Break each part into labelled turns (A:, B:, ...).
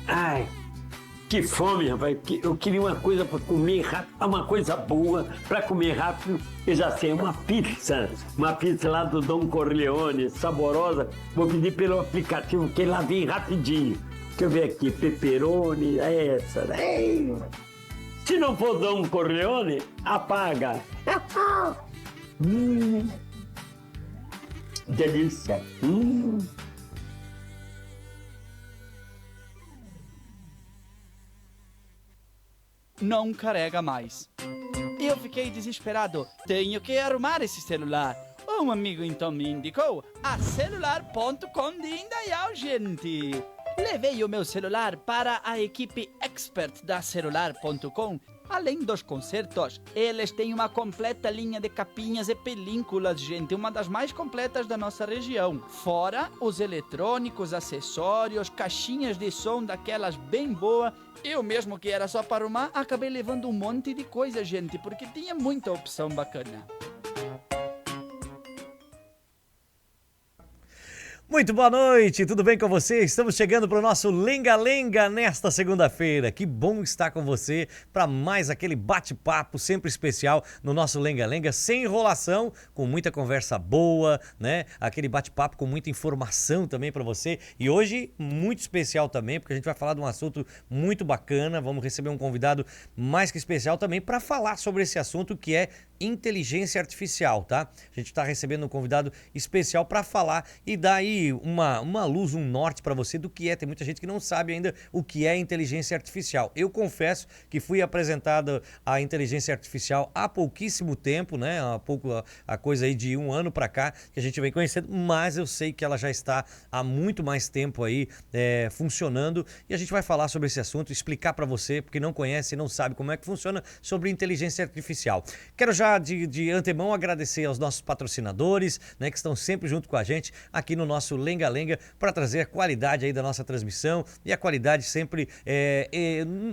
A: Ai, que fome, rapaz. Eu queria uma coisa para comer rápido, uma coisa boa para comer rápido. Eu já sei, uma pizza lá do Dom Corleone, saborosa. Vou pedir pelo aplicativo, que lá vem rapidinho. Deixa eu ver aqui, pepperoni, essa. Ei. Se não for Dom Corleone, apaga. Delícia.
B: Não carrega mais. Eu fiquei desesperado. Tenho que arrumar esse celular. Um amigo então me indicou a celular.com de Indaial, gente. Levei o meu celular para a equipe expert da celular.com. Além dos consertos, eles têm uma completa linha de capinhas e películas, gente, uma das mais completas da nossa região. Fora os eletrônicos, acessórios, caixinhas de som daquelas bem boas. Eu mesmo, que era só para arrumar, acabei levando um monte de coisa, gente, porque tinha muita opção bacana.
C: Muito boa noite, tudo bem com você? Estamos chegando para o nosso Lenga-Lenga nesta segunda-feira. Que bom estar com você para mais aquele bate-papo sempre especial no nosso Lenga-Lenga, sem enrolação, com muita conversa boa, né? Aquele bate-papo com muita informação também para você. E hoje, muito especial também, porque a gente vai falar de um assunto muito bacana. Vamos receber um convidado mais que especial também para falar sobre esse assunto que é inteligência artificial, tá? A gente está recebendo um convidado especial para falar e dar aí uma luz, um norte para você do que é. Tem muita gente que não sabe ainda o que é inteligência artificial. Eu confesso que fui apresentado a inteligência artificial há pouquíssimo tempo, né? A coisa aí de 1 ano para cá que a gente vem conhecendo, mas eu sei que ela já está há muito mais tempo aí funcionando e a gente vai falar sobre esse assunto, explicar para você, porque não conhece e não sabe como é que funciona, sobre inteligência artificial. Quero já de antemão agradecer aos nossos patrocinadores, né, que estão sempre junto com a gente aqui no nosso Lenga-Lenga para trazer a qualidade aí da nossa transmissão e a qualidade sempre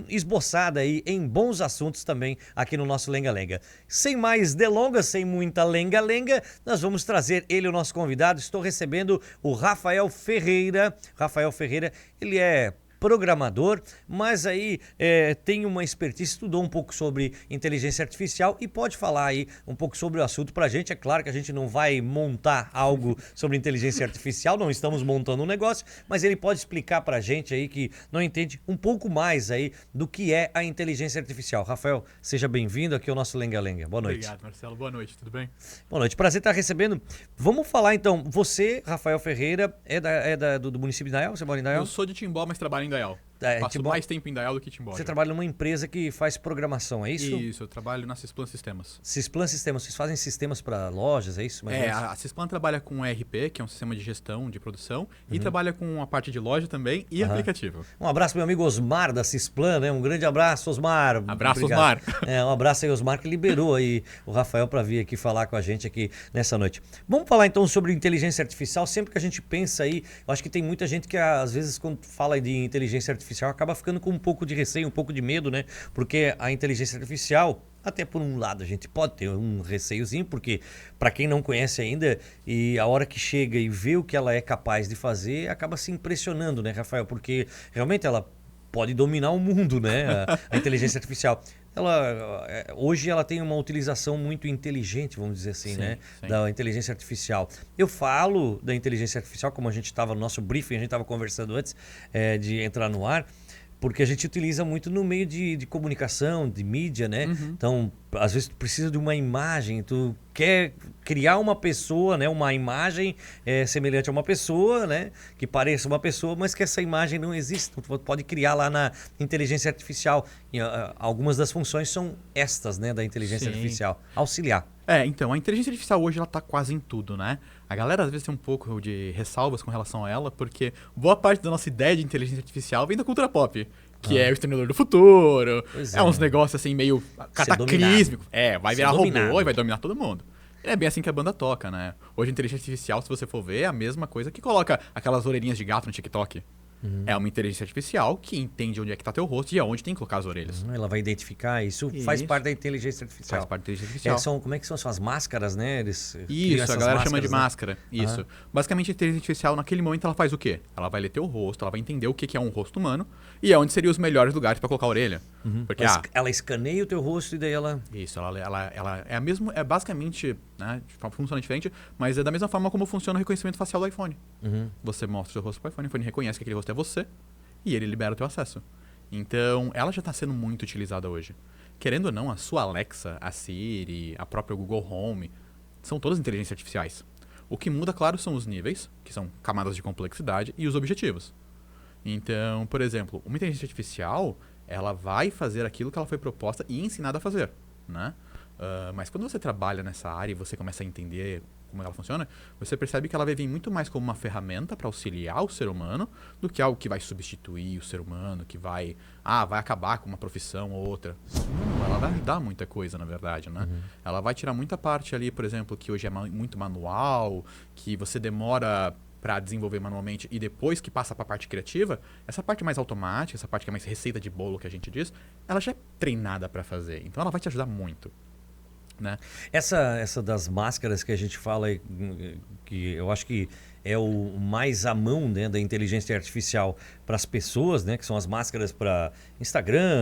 C: esboçada aí em bons assuntos também aqui no nosso Lenga-Lenga. Sem mais delongas, sem muita lenga-lenga, nós vamos trazer ele, o nosso convidado. Estou recebendo o Rafael Ferreira. Rafael Ferreira, ele é programador, mas aí tem uma expertise, estudou um pouco sobre inteligência artificial e pode falar aí um pouco sobre o assunto pra gente. É claro que a gente não vai montar algo sobre inteligência artificial, não estamos montando um negócio, mas ele pode explicar pra gente aí que não entende um pouco mais aí do que é a inteligência artificial. Rafael, seja bem-vindo aqui ao nosso Lenga-Lenga. Boa noite.
D: Obrigado, Marcelo. Boa noite, tudo bem?
C: Boa noite, prazer estar recebendo. Vamos falar então, você, Rafael Ferreira, do município de Indaial? Você mora em Indaial?
D: Eu sou de Timbó, mas trabalho em Indaial. Passo mais tempo em Indaial do que em Timbó.
C: Você trabalha numa empresa que faz programação, é isso?
D: Isso, eu trabalho na Cisplan Sistemas.
C: Cisplan Sistemas, vocês fazem sistemas para lojas, é isso?
D: A Cisplan trabalha com ERP, que é um sistema de gestão de produção, e trabalha com a parte de loja também e aplicativo.
C: Um abraço pro meu amigo Osmar da Cisplan, né? Um grande abraço, Osmar.
D: Abraço,
C: obrigado.
D: Osmar.
C: Um abraço aí, Osmar, que liberou aí o Rafael para vir aqui falar com a gente aqui nessa noite. Vamos falar então sobre inteligência artificial. Sempre que a gente pensa aí, eu acho que tem muita gente que às vezes quando fala de inteligência artificial acaba ficando com um pouco de receio, um pouco de medo, né? Porque a inteligência artificial, até por um lado, a gente pode ter um receiozinho, porque para quem não conhece ainda, e a hora que chega e vê o que ela é capaz de fazer, acaba se impressionando, né, Rafael? Porque realmente ela pode dominar o mundo, né? A inteligência artificial. Hoje ela tem uma utilização muito inteligente, vamos dizer assim, sim, né? Sim. Da inteligência artificial. Eu falo da inteligência artificial, como a gente estava no nosso briefing, a gente estava conversando antes de entrar no ar, porque a gente utiliza muito no meio de comunicação, de mídia, né? Então, às vezes tu precisa de uma imagem, tu quer criar uma pessoa, né? Uma imagem semelhante a uma pessoa, né? Que pareça uma pessoa, mas que essa imagem não existe. Tu pode criar lá na inteligência artificial. E, algumas das funções são estas, né? Da inteligência artificial. Auxiliar.
D: Então, a inteligência artificial hoje ela tá quase em tudo, né? A galera às vezes tem um pouco de ressalvas com relação a ela, porque boa parte da nossa ideia de inteligência artificial vem da cultura pop, que é o Exterminador do Futuro, uns negócios assim meio cataclísmicos. Vai virar robô e vai dominar todo mundo. É bem assim que a banda toca, né? Hoje a inteligência artificial, se você for ver, é a mesma coisa que coloca aquelas orelhinhas de gato no TikTok. É uma inteligência artificial que entende onde é que está teu rosto e aonde tem que colocar as orelhas.
C: Ela vai identificar, isso faz parte da inteligência artificial.
D: Faz parte da inteligência artificial.
C: Como é que são suas máscaras, né? Eles criam
D: Isso, a
C: essas
D: galera chama de
C: máscaras, né?
D: máscara. Isso. Basicamente, a inteligência artificial, naquele momento, ela faz o quê? Ela vai ler teu rosto, ela vai entender o que é um rosto humano e é onde seriam os melhores lugares para colocar a orelha. Porque,
C: Ela escaneia o teu rosto e daí ela...
D: Isso, ela é a mesma, é basicamente, né, funciona diferente, mas é da mesma forma como funciona o reconhecimento facial do iPhone. Você mostra o seu rosto pro iPhone, o iPhone reconhece que aquele rosto é você e ele libera o teu acesso. Então, ela já está sendo muito utilizada hoje. Querendo ou não, a sua Alexa, a Siri, a própria Google Home, são todas inteligências artificiais. O que muda, claro, são os níveis, que são camadas de complexidade, e os objetivos. Então, por exemplo, uma inteligência artificial, ela vai fazer aquilo que ela foi proposta e ensinada a fazer, né? Mas quando você trabalha nessa área e você começa a entender como ela funciona, você percebe que ela vai vir muito mais como uma ferramenta para auxiliar o ser humano do que algo que vai substituir o ser humano, que vai acabar com uma profissão ou outra. Não, ela vai ajudar muita coisa, na verdade, né? Ela vai tirar muita parte ali, por exemplo, que hoje é muito manual, que você demora para desenvolver manualmente e depois que passa para a parte criativa, essa parte mais automática, essa parte que é mais receita de bolo que a gente diz, ela já é treinada para fazer. Então ela vai te ajudar muito. Né?
C: Essa das máscaras que a gente fala, que eu acho que é o mais à mão, né, da inteligência artificial para as pessoas, né, que são as máscaras para Instagram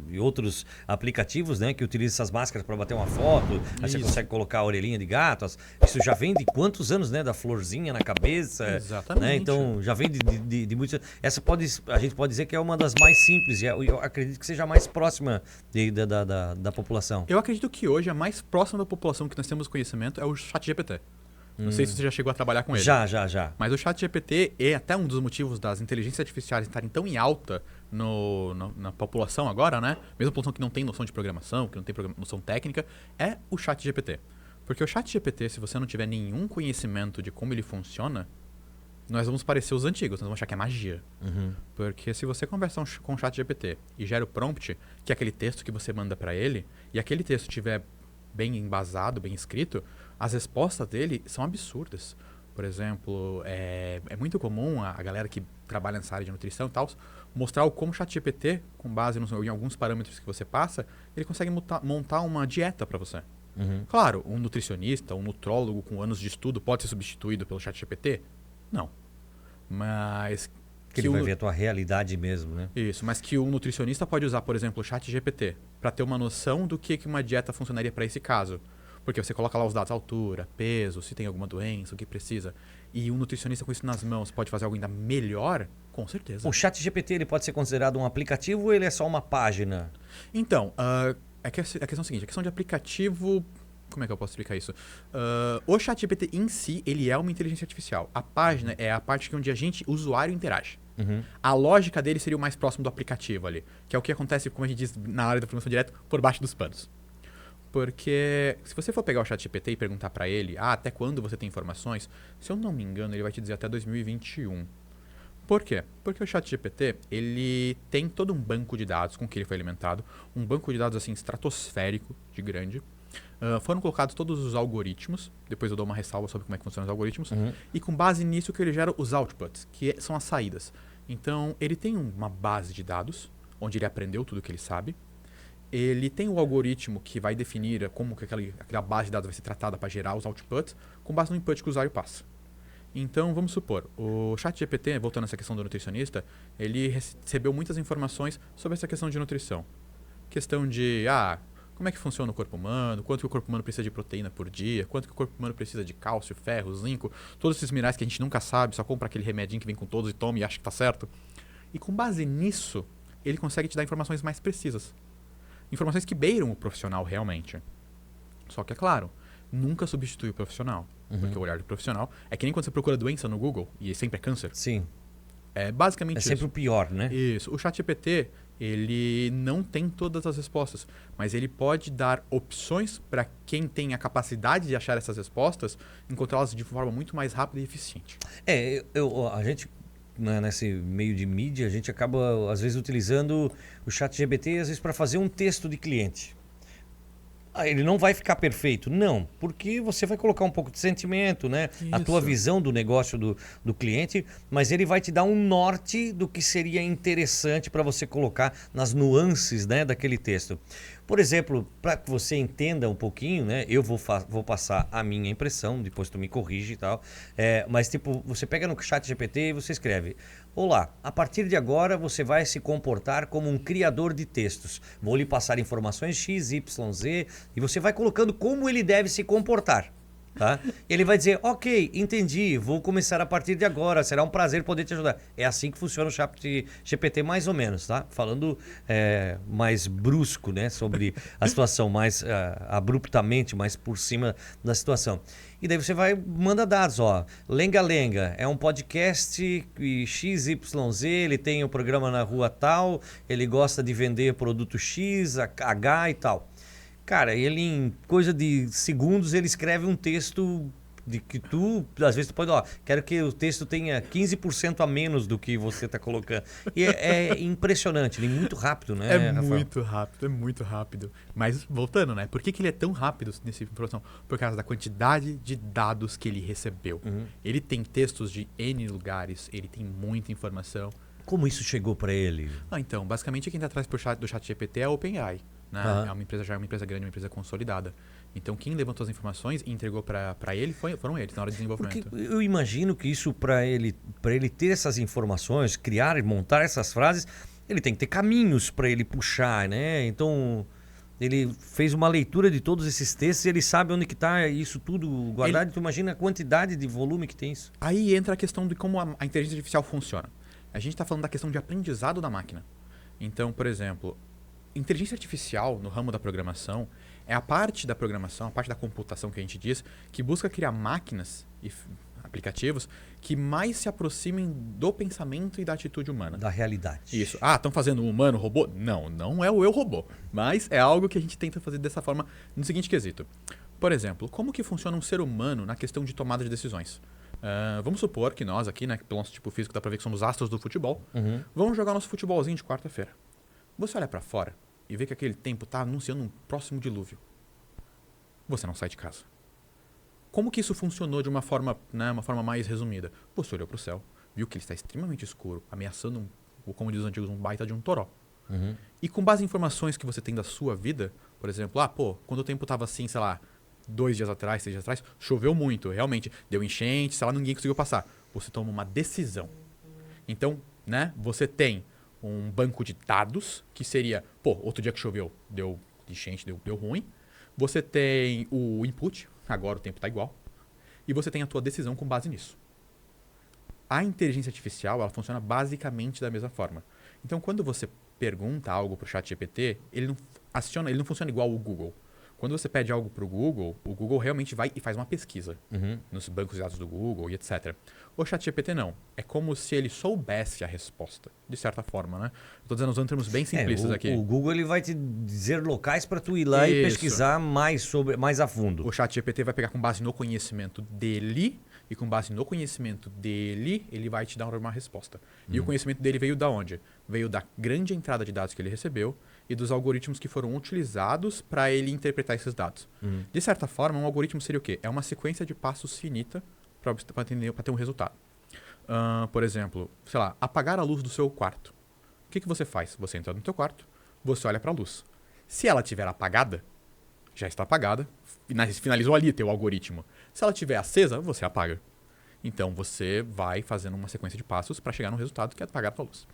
C: e outros aplicativos, né, que utilizam essas máscaras para bater uma foto. Aí você consegue colocar a orelhinha de gato. Isso já vem de quantos anos, né, da florzinha na cabeça.
D: Exatamente.
C: Né? Então já vem de muitos. A gente pode dizer que é uma das mais simples. E eu acredito que seja a mais próxima da população.
D: Eu acredito que hoje a mais próxima da população que nós temos conhecimento é o ChatGPT. Não sei se você já chegou a trabalhar com ele.
C: Já.
D: Mas o ChatGPT é até um dos motivos das inteligências artificiais estarem tão em alta na população agora, né? Mesmo a população que não tem noção de programação, que não tem noção técnica, é o ChatGPT. Porque o ChatGPT, se você não tiver nenhum conhecimento de como ele funciona, nós vamos parecer os antigos, nós vamos achar que é magia. Porque se você conversar com o ChatGPT e gera o prompt, que é aquele texto que você manda para ele, e aquele texto estiver bem embasado, bem escrito, as respostas dele são absurdas. Por exemplo, é muito comum a galera que trabalha nessa área de nutrição e tal, mostrar como o ChatGPT, com base em alguns parâmetros que você passa, ele consegue montar uma dieta para você. Claro, um nutricionista, um nutrólogo com anos de estudo pode ser substituído pelo ChatGPT? Não. Mas...
C: Que ele vai ver a tua realidade mesmo, né?
D: Isso, mas que um nutricionista pode usar, por exemplo, o ChatGPT para ter uma noção do que uma dieta funcionaria para esse caso. Porque você coloca lá os dados, altura, peso, se tem alguma doença, o que precisa. E um nutricionista com isso nas mãos pode fazer algo ainda melhor? Com certeza.
C: O ChatGPT ele pode ser considerado um aplicativo ou ele é só uma página?
D: Então, a questão é a seguinte, a questão de aplicativo... Como é que eu posso explicar isso? O ChatGPT em si, ele é uma inteligência artificial. A página é a parte onde a gente, usuário, interage. A lógica dele seria o mais próximo do aplicativo ali, que é o que acontece, como a gente diz na área da programação direta, por baixo dos panos. Porque se você for pegar o ChatGPT e perguntar para ele, até quando você tem informações, se eu não me engano, ele vai te dizer até 2021. Por quê? Porque o ChatGPT, ele tem todo um banco de dados com que ele foi alimentado, um banco de dados assim estratosférico de grande. Foram colocados todos os algoritmos, depois eu dou uma ressalva sobre como é que funcionam os algoritmos, e com base nisso que ele gera os outputs, que são as saídas. Então, ele tem uma base de dados, onde ele aprendeu tudo que ele sabe. Ele tem o algoritmo que vai definir como que aquela base de dados vai ser tratada para gerar os outputs, com base no input que o usuário passa. Então, vamos supor, o ChatGPT, voltando a essa questão do nutricionista, ele recebeu muitas informações sobre essa questão de nutrição. Questão de, como é que funciona o corpo humano, quanto que o corpo humano precisa de proteína por dia, quanto que o corpo humano precisa de cálcio, ferro, zinco, todos esses minerais que a gente nunca sabe, só compra aquele remedinho que vem com todos e toma e acha que tá certo. E com base nisso, ele consegue te dar informações mais precisas. Informações que beiram o profissional realmente. Só que, é claro, nunca substitui o profissional. Porque o olhar do profissional é que nem quando você procura doença no Google e sempre é câncer.
C: Sim.
D: É basicamente isso.
C: É sempre o pior, né?
D: Isso. O ChatGPT, ele não tem todas as respostas, mas ele pode dar opções para quem tem a capacidade de achar essas respostas, encontrá-las de forma muito mais rápida e eficiente.
C: A gente, nesse meio de mídia, a gente acaba, às vezes, utilizando o ChatGPT, às vezes, para fazer um texto de cliente. Ele não vai ficar perfeito. Não, porque você vai colocar um pouco de sentimento, né? A tua
D: Isso.
C: visão do negócio do cliente, mas ele vai te dar um norte do que seria interessante para você colocar nas nuances, né, daquele texto. Por exemplo, para que você entenda um pouquinho, né? Eu vou passar a minha impressão, depois tu me corrige e tal. Mas tipo, você pega no chat GPT e você escreve: Olá, a partir de agora você vai se comportar como um criador de textos. Vou lhe passar informações X, Y, Z e você vai colocando como ele deve se comportar. Tá? Ele vai dizer, ok, entendi, vou começar a partir de agora, será um prazer poder te ajudar. É assim que funciona o chat GPT mais ou menos, tá? Falando mais brusco, né? Sobre a situação, mais abruptamente, mais por cima da situação. E daí você manda dados, ó. Lenga Lenga é um podcast XYZ, ele tem o programa na rua tal, ele gosta de vender produto X, H e tal. Cara, ele em coisa de segundos ele escreve um texto de que às vezes tu pode, quero que o texto tenha 15% a menos do que você está colocando. E é impressionante, ele é muito rápido, né, Rafael?
D: É muito rápido. Mas voltando, né? Por que ele é tão rápido nessa informação? Por causa da quantidade de dados que ele recebeu. Ele tem textos de N lugares, ele tem muita informação.
C: Como isso chegou para ele?
D: Então, basicamente quem está atrás do chat GPT é a OpenAI. Né? É uma empresa grande, uma empresa consolidada. Então, quem levantou as informações e entregou para ele foram eles, na hora de desenvolvimento.
C: Porque eu imagino que isso, para ele ter essas informações, criar e montar essas frases, ele tem que ter caminhos para ele puxar, né? Então, ele fez uma leitura de todos esses textos e ele sabe onde que está isso tudo guardado. Tu imagina a quantidade de volume que tem isso.
D: Aí entra a questão de como a inteligência artificial funciona. A gente está falando da questão de aprendizado da máquina. Então, por exemplo, inteligência artificial no ramo da programação é a parte da programação, a parte da computação que a gente diz, que busca criar máquinas e aplicativos que mais se aproximem do pensamento e da atitude humana.
C: Da realidade.
D: Isso. Estão fazendo um humano robô? Não é o eu robô. Mas é algo que a gente tenta fazer dessa forma no seguinte quesito. Por exemplo, como que funciona um ser humano na questão de tomada de decisões? Vamos supor que nós aqui, né, pelo nosso tipo físico, dá pra ver que somos astros do futebol. Vamos jogar nosso futebolzinho de quarta-feira. Você olha pra fora e vê que aquele tempo tá anunciando um próximo dilúvio. Você não sai de casa. Como que isso funcionou de uma forma, né, uma forma mais resumida? Você olhou pro céu, viu que ele está extremamente escuro, ameaçando, como diz os antigos, um baita de um toró. E com base em informações que você tem da sua vida, por exemplo, quando o tempo tava assim, sei lá, 2 dias atrás, 3 dias atrás, choveu muito, realmente, deu enchente, sei lá, ninguém conseguiu passar. Você toma uma decisão. Então, né, você tem um banco de dados, que seria, outro dia que choveu, deu enchente, deu ruim. Você tem o input, agora o tempo está igual. E você tem a tua decisão com base nisso. A inteligência artificial, ela funciona basicamente da mesma forma. Então, quando você pergunta algo para o chat GPT, ele não funciona igual o Google. Quando você pede algo para o Google realmente vai e faz uma pesquisa nos bancos de dados do Google e etc. O ChatGPT não. É como se ele soubesse a resposta, de certa forma, né? Estou dizendo usando termos bem simplistas aqui.
C: O Google ele vai te dizer locais para tu ir lá e pesquisar mais a fundo.
D: O ChatGPT vai pegar com base no conhecimento dele e com base no conhecimento dele, ele vai te dar uma resposta. E o conhecimento dele veio da onde? Veio da grande entrada de dados que ele recebeu e dos algoritmos que foram utilizados para ele interpretar esses dados. De certa forma, um algoritmo seria o quê? É uma sequência de passos finita para ter um resultado. Por exemplo, sei lá, apagar a luz do seu quarto. O que você faz? Você entra no teu quarto, você olha para a luz. Se ela estiver apagada, já está apagada, finalizou ali teu algoritmo. Se ela estiver acesa, você apaga. Então você vai fazendo uma sequência de passos para chegar no resultado que é apagar a tua luz.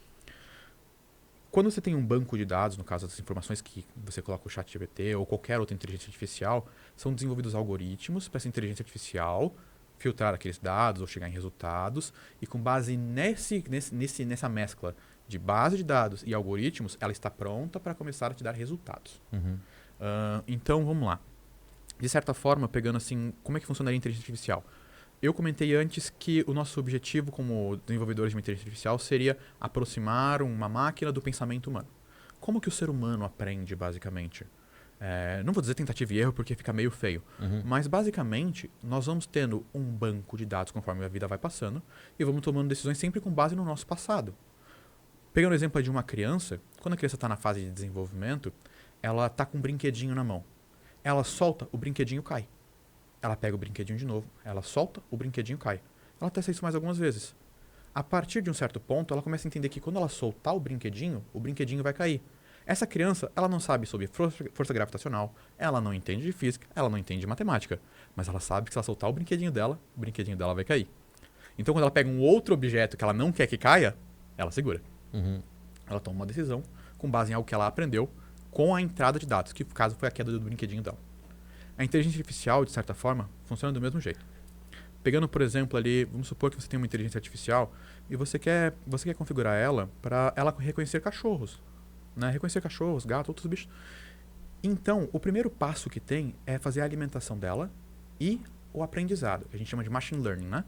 D: Quando você tem um banco de dados, no caso das informações que você coloca o ChatGPT ou qualquer outra inteligência artificial, são desenvolvidos algoritmos para essa inteligência artificial filtrar aqueles dados ou chegar em resultados. E com base nessa mescla de base de dados e algoritmos, ela está pronta para começar a te dar resultados. Então, vamos lá. De certa forma, pegando assim, como é que funcionaria a inteligência artificial? Eu comentei antes que o nosso objetivo como desenvolvedores de uma inteligência artificial seria aproximar uma máquina do pensamento humano. Como que o ser humano aprende, basicamente? Não vou dizer tentativa e erro porque fica meio feio, mas basicamente nós vamos tendo um banco de dados conforme a vida vai passando e vamos tomando decisões sempre com base no nosso passado. Pegando o exemplo de uma criança, quando a criança está na fase de desenvolvimento, ela está com um brinquedinho na mão. ela solta, o brinquedinho cai. Ela pega o brinquedinho de novo, ela solta, o brinquedinho cai. Ela testa isso mais algumas vezes. A partir de um certo ponto, ela começa a entender que quando ela soltar o brinquedinho vai cair. Essa criança, ela não sabe sobre força gravitacional, ela não entende de física, ela não entende de matemática, mas ela sabe que se ela soltar o brinquedinho dela vai cair. Então, quando ela pega um outro objeto que ela não quer que caia, ela segura. Ela toma uma decisão com base em algo que ela aprendeu com a entrada de dados, que no caso foi a queda do brinquedinho dela. A inteligência artificial, de certa forma, funciona do mesmo jeito. Pegando, por exemplo, ali, vamos supor que você tem uma inteligência artificial e você quer configurar ela para ela reconhecer cachorros. Né? Reconhecer cachorros, gatos, outros bichos. Então, o primeiro passo que tem é fazer a alimentação dela e o aprendizado, que a gente chama de machine learning, né?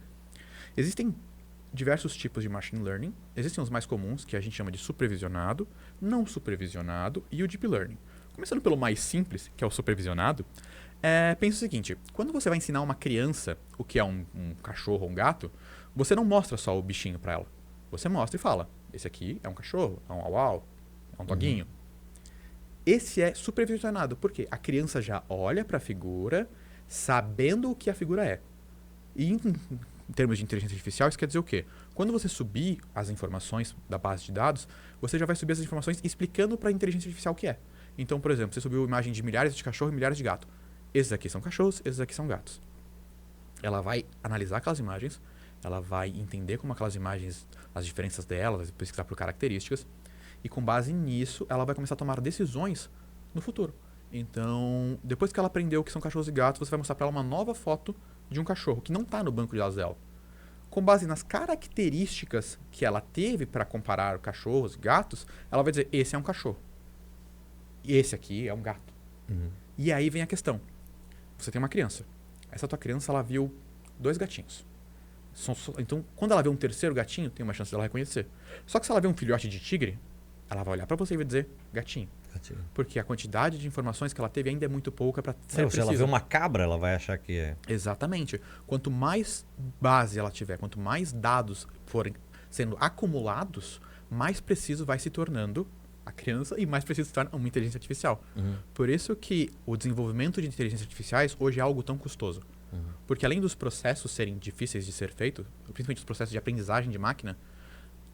D: Existem diversos tipos de machine learning. Existem os mais comuns, que a gente chama de supervisionado, não supervisionado e o deep learning. Começando pelo mais simples, que é o supervisionado, pensa o seguinte, quando você vai ensinar uma criança o que é um cachorro ou um gato, você não mostra só o bichinho para ela. Você mostra e fala, esse aqui é um cachorro, é um au-au, é um doguinho. Esse é supervisionado, porque a criança já olha para a figura sabendo o que a figura é. E em termos de inteligência artificial, isso quer dizer o quê? Quando você subir as informações da base de dados, você já vai subir essas informações explicando para a inteligência artificial o que é. Então, por exemplo, você subiu imagem de milhares de cachorros e milhares de gatos. Esses aqui são cachorros, esses aqui são gatos. Ela vai analisar aquelas imagens, ela vai entender como aquelas imagens, as diferenças delas, vai pesquisar por características, e com base nisso, ela vai começar a tomar decisões no futuro. Então, depois que ela aprendeu o que são cachorros e gatos, você vai mostrar para ela uma nova foto de um cachorro que não está no banco de dados dela. Com base nas características que ela teve para comparar cachorros e gatos, ela vai dizer, esse é um cachorro. E esse aqui é um gato. E aí vem a questão. Você tem uma criança. Essa tua criança, ela viu 2 gatinhos. Então, quando ela vê um terceiro gatinho, tem uma chance dela reconhecer. Só que se ela vê um filhote de tigre, ela vai olhar para você e vai dizer gatinho. Porque a quantidade de informações que ela teve ainda é muito pouca para ser precisa.
C: Se ela vê uma cabra, ela vai achar que é...
D: Exatamente. Quanto mais base ela tiver, quanto mais dados forem sendo acumulados, mais preciso vai se tornando a criança e mais preciso se torna uma inteligência artificial. Por isso que o desenvolvimento de inteligências artificiais hoje é algo tão custoso. Porque além dos processos serem difíceis de ser feitos, principalmente os processos de aprendizagem de máquina,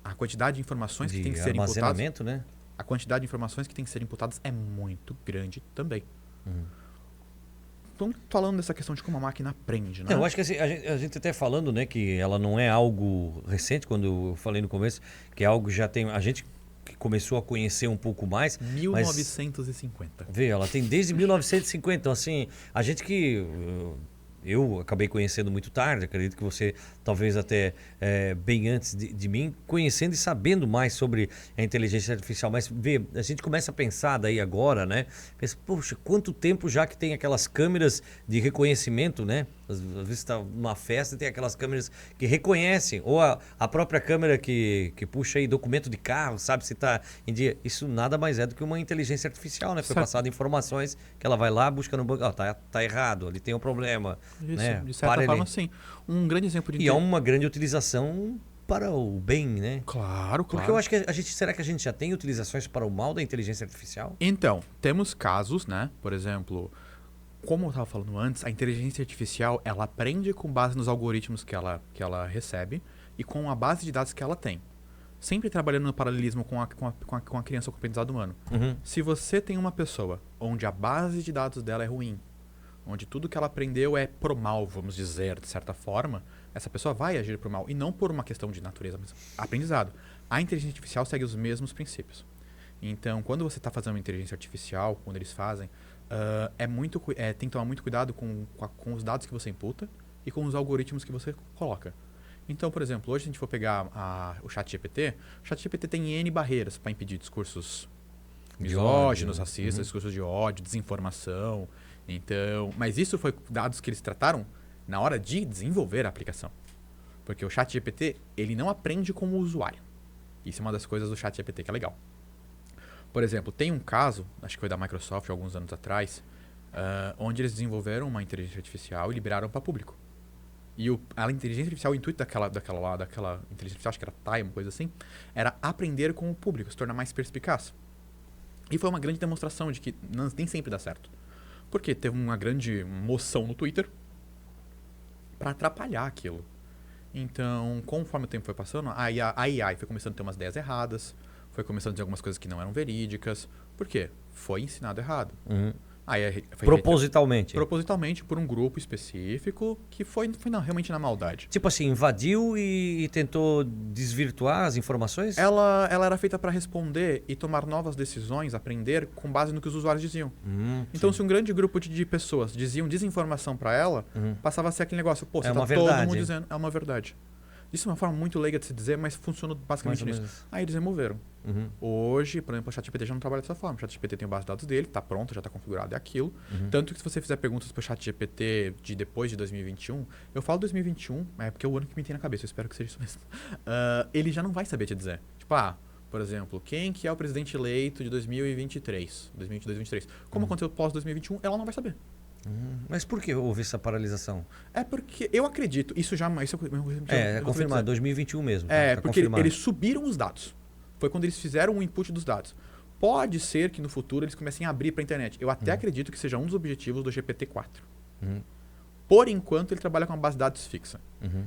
D: a quantidade de informações que tem que ser imputadas,
C: né?
D: a quantidade de informações que tem que ser imputadas é muito grande também. Então, falando dessa questão de como a máquina aprende, né?
C: Eu acho que assim, a gente até falando, né, que ela não é algo recente, quando eu falei no começo, que é algo que já tem... A gente que começou a conhecer um pouco mais...
D: 1950.
C: Vê, ela tem desde 1950, então assim, a gente que... Eu acabei conhecendo muito tarde, acredito que você talvez até bem antes de mim, conhecendo e sabendo mais sobre a inteligência artificial. Mas vê, a gente começa a pensar daí agora, né? Pensa, poxa, quanto tempo já que tem aquelas câmeras de reconhecimento, né? Às vezes está numa festa e tem aquelas câmeras que reconhecem, ou a própria câmera que puxa aí documento de carro, sabe se está em dia. Isso nada mais é do que uma inteligência artificial, né? Foi passada informações que ela vai lá, busca no banco, tá errado, ali tem um problema.
D: Isso,
C: né?
D: de certa forma, sim. Um grande exemplo de...
C: E é uma grande utilização para o bem, né?
D: Claro, claro.
C: Porque eu acho que será que a gente já tem utilizações para o mal da inteligência artificial?
D: Então, temos casos, né? Por exemplo, como eu estava falando antes, a inteligência artificial, ela aprende com base nos algoritmos que ela recebe e com a base de dados que ela tem. Sempre trabalhando no paralelismo com a criança com o aprendizado humano. Se você tem uma pessoa onde a base de dados dela é ruim, onde tudo que ela aprendeu é pro mal, vamos dizer, de certa forma, essa pessoa vai agir pro mal. E não por uma questão de natureza, mas aprendizado. A inteligência artificial segue os mesmos princípios. Então, quando você está fazendo uma inteligência artificial, quando eles fazem, tem que tomar muito cuidado com os dados que você imputa e com os algoritmos que você coloca. Então, por exemplo, hoje se a gente for pegar o ChatGPT tem N barreiras para impedir discursos misóginos, racistas, discursos de ódio, desinformação. Então, mas isso foi dados que eles trataram na hora de desenvolver a aplicação. Porque o ChatGPT, ele não aprende como usuário. Isso é uma das coisas do ChatGPT que é legal. Por exemplo, tem um caso, acho que foi da Microsoft alguns anos atrás, onde eles desenvolveram uma inteligência artificial e liberaram para público. E a inteligência artificial, o intuito daquela inteligência artificial, acho que era TAI, uma coisa assim, era aprender com o público, se tornar mais perspicaz. E foi uma grande demonstração de que nem sempre dá certo. Porque teve uma grande moção no Twitter para atrapalhar aquilo. Então, conforme o tempo foi passando, a AI foi começando a ter umas ideias erradas, foi começando a dizer algumas coisas que não eram verídicas. Por quê? Foi ensinado errado. Aí foi
C: Propositalmente.
D: propositalmente por um grupo específico que foi realmente na maldade.
C: Tipo assim, invadiu e tentou desvirtuar as informações?
D: Ela era feita para responder e tomar novas decisões, aprender com base no que os usuários diziam. Então, se um grande grupo de pessoas diziam desinformação para ela, passava a ser aquele negócio, pô, você
C: É
D: tá
C: uma
D: todo
C: verdade.
D: mundo dizendo, é uma verdade. Isso é uma forma muito leiga de se dizer, mas funciona basicamente
C: Mais ou
D: nisso.
C: menos.
D: Aí eles removeram. Hoje, por exemplo, o ChatGPT já não trabalha dessa forma. O ChatGPT tem a base de dados dele, tá pronto, já tá configurado, é aquilo. Tanto que se você fizer perguntas pro ChatGPT de depois de 2021, eu falo 2021, é porque é o ano que me tem na cabeça, eu espero que seja isso mesmo. Ele já não vai saber te dizer. Tipo, por exemplo, quem que é o presidente eleito de 2023? 2022, 2023. Como aconteceu pós 2021, ela não vai saber.
C: Mas por que houve essa paralisação?
D: É porque eu acredito, isso já... Isso
C: É
D: eu vou
C: confirmado,
D: dizer.
C: 2021 mesmo.
D: É,
C: tá
D: porque
C: confirmado.
D: eles subiram os dados. Foi quando eles fizeram o input dos dados. Pode ser que no futuro eles comecem a abrir para a internet. Eu até acredito que seja um dos objetivos do GPT-4. Por enquanto, ele trabalha com uma base de dados fixa.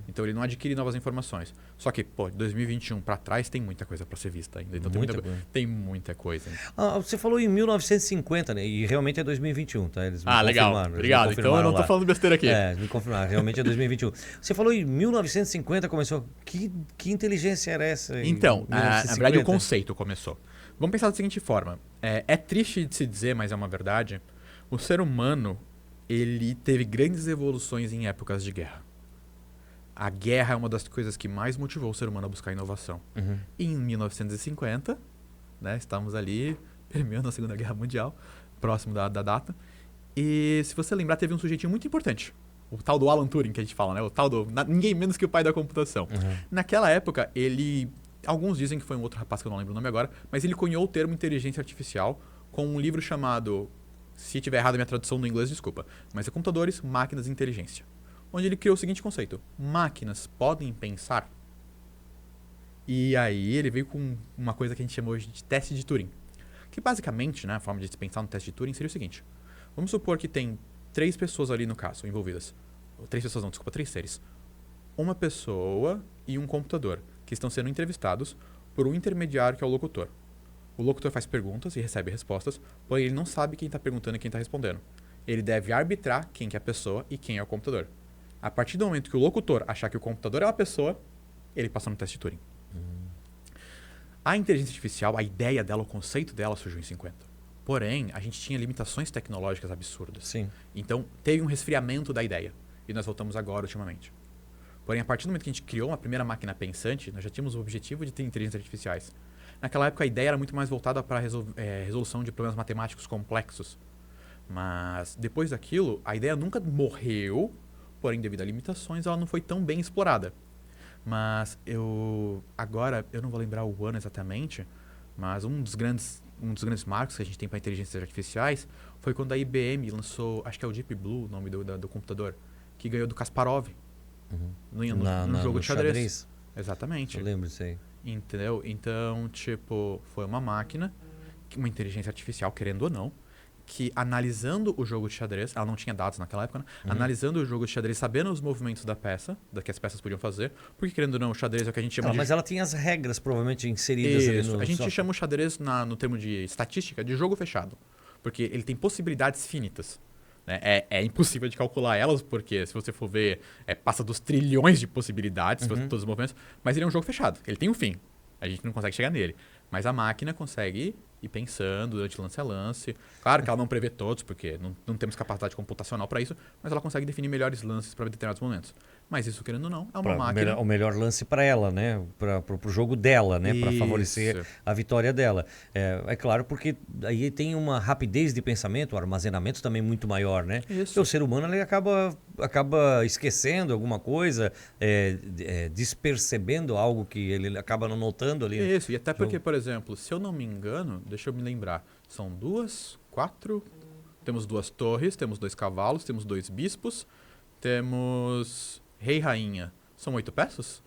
D: Então, ele não adquire novas informações. Só que, de 2021 para trás, tem muita coisa para ser vista ainda. Então, tem muita coisa.
C: Você falou em 1950, né? E realmente é 2021, tá? Eles me
D: Legal.
C: confirmaram, eles me
D: Obrigado. Então, eu
C: confirmaram
D: não tô
C: lá.
D: falando besteira aqui.
C: Me confirmaram, realmente é 2021. Você falou em 1950 começou. Que inteligência era essa?
D: Então, na
C: 1950?
D: verdade, o conceito começou. Vamos pensar da seguinte forma. É triste de se dizer, mas é uma verdade. O ser humano, ele teve grandes evoluções em épocas de guerra. A guerra é uma das coisas que mais motivou o ser humano a buscar inovação. Em 1950, né, estamos ali permeando a Segunda Guerra Mundial, próximo da data. E se você lembrar, teve um sujeitinho muito importante. O tal do Alan Turing, que a gente fala, né? O tal do... Ninguém menos que o pai da computação. Naquela época, ele... Alguns dizem que foi um outro rapaz que eu não lembro o nome agora, mas ele cunhou o termo inteligência artificial com um livro chamado... Se tiver errado a minha tradução no inglês, desculpa. Mas é Computadores, Máquinas e Inteligência. Onde ele criou o seguinte conceito. Máquinas podem pensar? E aí ele veio com uma coisa que a gente chama hoje de teste de Turing. Que basicamente, né, a forma de se pensar no teste de Turing seria o seguinte. Vamos supor que tem 3 pessoas ali no caso, envolvidas. 3 pessoas não, desculpa, 3 seres. Uma pessoa e um computador, que estão sendo entrevistados por um intermediário que é o locutor. O locutor faz perguntas e recebe respostas, porém ele não sabe quem está perguntando e quem está respondendo. Ele deve arbitrar quem que é a pessoa e quem é o computador. A partir do momento que o locutor achar que o computador é uma pessoa, ele passa no teste de Turing. A inteligência artificial, a ideia dela, o conceito dela surgiu em 50. Porém, a gente tinha limitações tecnológicas absurdas.
C: Sim.
D: Então, teve um resfriamento da ideia. E nós voltamos agora, ultimamente. Porém, a partir do momento que a gente criou uma primeira máquina pensante, nós já tínhamos o objetivo de ter inteligências artificiais. Naquela época, a ideia era muito mais voltada para a resolução de problemas matemáticos complexos. Mas, depois daquilo, a ideia nunca morreu, porém, devido a limitações, ela não foi tão bem explorada. Mas, agora, eu não vou lembrar o ano exatamente, mas um dos grandes marcos que a gente tem para inteligências artificiais foi quando a IBM lançou, acho que é o Deep Blue, o nome do computador, que ganhou do Kasparov no jogo de xadrez. Exatamente.
C: Eu lembro disso aí.
D: Entendeu? Então, tipo, foi uma máquina, uma inteligência artificial, querendo ou não, que analisando o jogo de xadrez, ela não tinha dados naquela época, né? Analisando o jogo de xadrez, sabendo os movimentos da peça, que as peças podiam fazer, porque querendo ou não, o xadrez é o que a gente chama de...
C: Mas ela tinha as regras provavelmente inseridas ali no
D: A gente
C: software.
D: chama o xadrez, no termo de estatística, de jogo fechado. Porque ele tem possibilidades finitas. Né? É impossível de calcular elas, porque se você for ver, passa dos trilhões de possibilidades, todos os movimentos, mas ele é um jogo fechado, ele tem um fim. A gente não consegue chegar nele. Mas a máquina consegue ir pensando durante lance a lance. Claro que ela não prevê todos, porque não temos capacidade computacional para isso, mas ela consegue definir melhores lances para determinados momentos. Mas isso, querendo ou não, é uma máquina...
C: O melhor lance para ela, né? Para o jogo dela, né? Para favorecer a vitória dela. É claro, porque aí tem uma rapidez de pensamento, o armazenamento também muito maior, né?
D: Isso.
C: Porque o ser humano ele acaba esquecendo alguma coisa, despercebendo algo que ele acaba não notando ali.
D: Isso, e até porque, por exemplo, se eu não me engano, deixa eu me lembrar, são 4... Temos 2 torres, temos 2 cavalos, temos 2 bispos, temos... Rei e rainha. São 8 peças?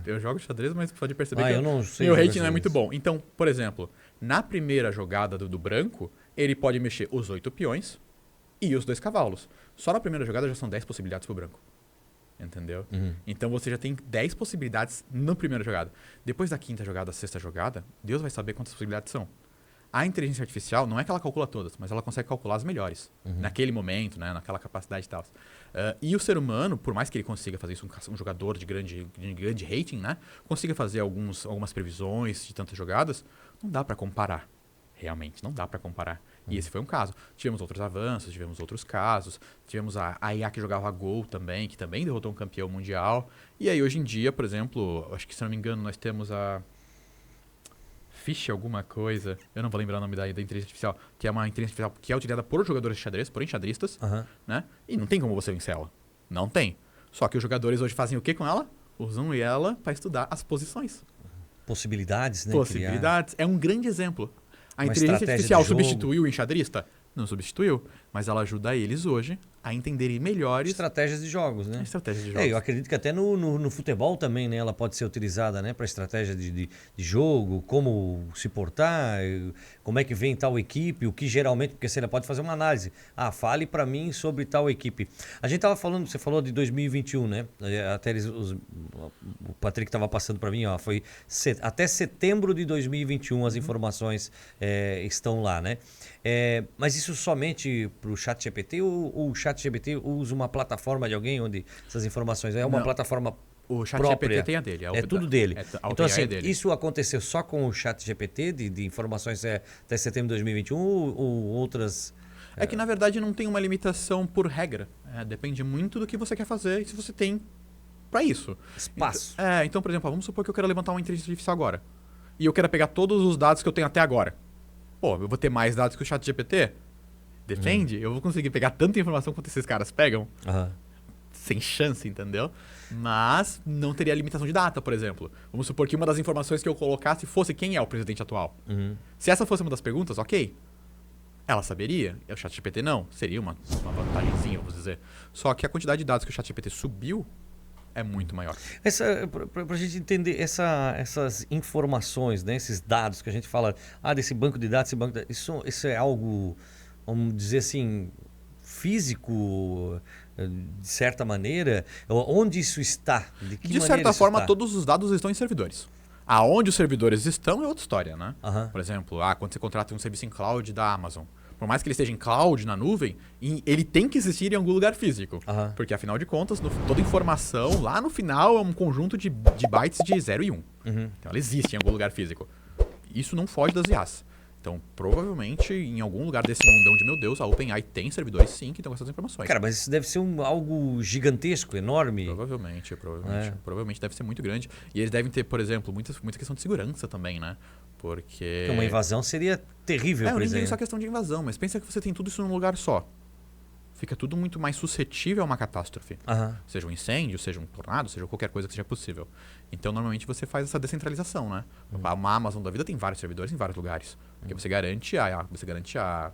D: Eu jogo xadrez, mas pode perceber que
C: eu não sei
D: meu
C: jogar
D: rating não é
C: xadrez.
D: muito bom. Então, por exemplo, na primeira jogada do branco, ele pode mexer os 8 peões e os 2 cavalos. Só na primeira jogada já são 10 possibilidades pro branco. Entendeu? Então você já tem 10 possibilidades na primeira jogada. Depois da 5ª jogada, 6ª jogada, Deus vai saber quantas possibilidades são. A inteligência artificial não é que ela calcula todas, mas ela consegue calcular as melhores. Naquele momento, né? Naquela capacidade e tal. E o ser humano, por mais que ele consiga fazer isso, um jogador de grande rating, né? Consiga fazer algumas previsões de tantas jogadas, não dá pra comparar. Realmente, não dá pra comparar. E esse foi um caso. Tivemos outros avanços, tivemos outros casos. Tivemos a IA que jogava Gol também, que também derrotou um campeão mundial. E aí, hoje em dia, por exemplo, acho que se não me engano, nós temos a Fish alguma coisa. Eu não vou lembrar o nome da inteligência artificial. Que é uma inteligência artificial que é utilizada por jogadores de xadrez, por enxadristas. Né? E não tem como você vencer ela. Não tem. Só que os jogadores hoje fazem o que com ela? Usam ela pra estudar as posições.
C: Possibilidades, né?
D: Possibilidades. É um grande exemplo. A
C: Uma
D: inteligência
C: estratégia
D: artificial
C: de jogo.
D: substituiu o enxadrista? Não substituiu, mas ela ajuda eles hoje a entenderem melhores
C: Estratégias de jogos, né?
D: estratégias de jogos.
C: Eu acredito que até no futebol também, né? Ela pode ser utilizada, né? Para estratégia de jogo, como se portar, como é que vem tal equipe, o que geralmente, porque você pode fazer uma análise. Fale para mim sobre tal equipe. A gente tava falando, você falou de 2021, né? Até o Patrick tava passando para mim, foi até setembro de 2021 as informações estão lá, né? Mas isso somente para o ChatGPT ou o ChatGPT usa uma plataforma de alguém onde essas informações... É uma plataforma
D: O ChatGPT
C: própria?
D: tem a dele.
C: É tudo dele.
D: A
C: Então,
D: OpenAI
C: assim,
D: é dele.
C: isso aconteceu só com o ChatGPT, de informações até setembro de 2021 ou outras...
D: É que, na verdade, não tem uma limitação por regra. Depende muito do que você quer fazer e se você tem para isso.
C: Espaço.
D: Então, por exemplo, vamos supor que eu quero levantar uma inteligência artificial agora. E eu quero pegar todos os dados que eu tenho até agora. Pô, eu vou ter mais dados que o ChatGPT? Depende. Eu vou conseguir pegar tanta informação quanto esses caras pegam? Sem chance, entendeu? Mas não teria limitação de data, por exemplo. Vamos supor que uma das informações que eu colocasse fosse quem é o presidente atual. Se essa fosse uma das perguntas, ok. Ela saberia. O ChatGPT não. Seria uma vantagenzinha, vamos dizer. Só que a quantidade de dados que o ChatGPT subiu é muito maior.
C: Para a gente entender essas informações, né, esses dados que a gente fala, desse banco de dados, isso é algo, vamos dizer assim, físico, de certa maneira? Onde isso está?
D: De certa forma, todos os dados estão em servidores. Aonde os servidores estão é outra história, né? Por exemplo, quando você contrata um serviço em cloud da Amazon, por mais que ele esteja em cloud, na nuvem, ele tem que existir em algum lugar físico. Porque, afinal de contas, toda informação, lá no final, é um conjunto de bytes de 0 e 1. Então, ela existe em algum lugar físico. Isso não foge das IAs. Então, provavelmente, em algum lugar desse mundão de meu Deus, a OpenAI tem servidores, sim, que estão com essas informações.
C: Cara, mas isso deve ser algo gigantesco, enorme.
D: Provavelmente. Provavelmente deve ser muito grande. E eles devem ter, por exemplo, muita questão de segurança também, né? Porque
C: uma invasão seria terrível, por
D: nem
C: exemplo.
D: é só questão de invasão, mas pensa que você tem tudo isso num lugar só. Fica tudo muito mais suscetível a uma catástrofe. Seja um incêndio, seja um tornado, seja qualquer coisa que seja possível. Então, normalmente, você faz essa descentralização, né? Uma Amazon da vida tem vários servidores em vários lugares. Porque você garante a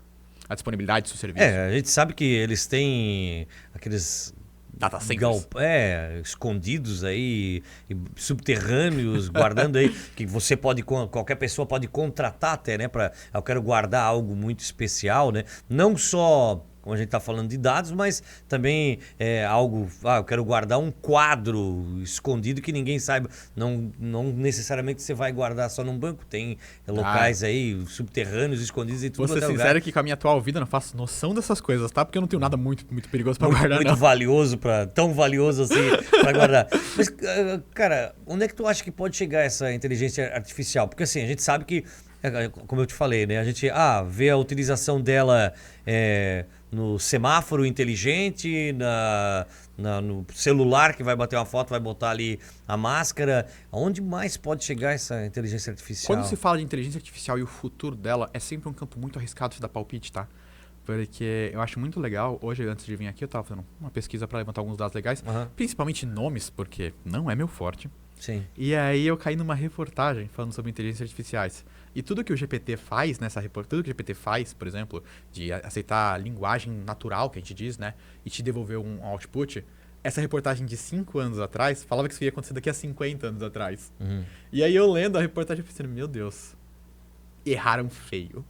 D: disponibilidade do seu serviço.
C: A gente sabe que eles têm aqueles...
D: Data centers.
C: Escondidos aí, subterrâneos, guardando aí, que qualquer pessoa pode contratar até, né? Eu quero guardar algo muito especial, né? Não só, como a gente está falando de dados, mas também algo, eu quero guardar um quadro escondido que ninguém saiba. Não necessariamente você vai guardar só num banco, tem locais aí, subterrâneos, escondidos e tudo.
D: Vou ser sincero que com a minha atual vida eu não faço noção dessas coisas, tá? Porque eu não tenho nada muito perigoso para guardar,
C: muito
D: não.
C: valioso, tão valioso assim para guardar. Mas, cara, onde é que tu acha que pode chegar essa inteligência artificial? Porque assim, a gente sabe que, como eu te falei, né? A gente vê a utilização dela no semáforo inteligente, no celular que vai bater uma foto, vai botar ali a máscara. Onde mais pode chegar essa inteligência artificial?
D: Quando se fala de inteligência artificial e o futuro dela, é sempre um campo muito arriscado de dar palpite, tá? Porque eu acho muito legal, hoje antes de vir aqui eu estava fazendo uma pesquisa para levantar alguns dados legais, principalmente nomes, porque não é meu forte.
C: Sim.
D: E aí eu caí numa reportagem falando sobre inteligências artificiais. E tudo que o GPT faz tudo que o GPT faz, por exemplo, de aceitar a linguagem natural, que a gente diz, né? E te devolver um output, essa reportagem de 5 anos atrás falava que isso ia acontecer daqui a 50 anos atrás. E aí eu lendo a reportagem pensando, meu Deus, erraram feio.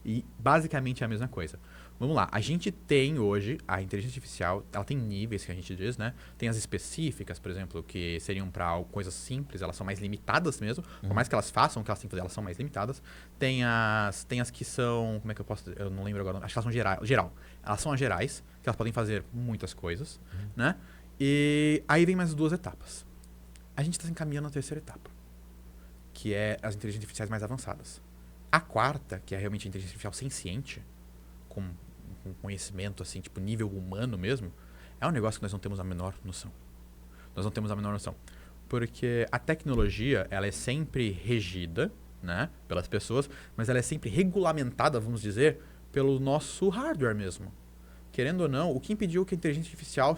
D: E basicamente é a mesma coisa. Vamos lá, a gente tem hoje, a inteligência artificial, ela tem níveis que a gente diz, né? Tem as específicas, por exemplo, que seriam para coisas simples, elas são mais limitadas mesmo. Por mais que elas façam o que elas têm que fazer, elas são mais limitadas. Tem as que são, como é que eu posso dizer? Eu não lembro agora, acho que elas são geral. Elas são as gerais, que elas podem fazer muitas coisas, né? E aí vem mais 2 etapas. A gente está se encaminhando na 3ª etapa, que é as inteligências artificiais mais avançadas. A 4ª, que é realmente a inteligência artificial senciente, com conhecimento, assim, tipo nível humano mesmo, é um negócio que nós não temos a menor noção. Nós não temos a menor noção. Porque a tecnologia, ela é sempre regida, né, pelas pessoas, mas ela é sempre regulamentada, vamos dizer, pelo nosso hardware mesmo. Querendo ou não, o que impediu que a inteligência artificial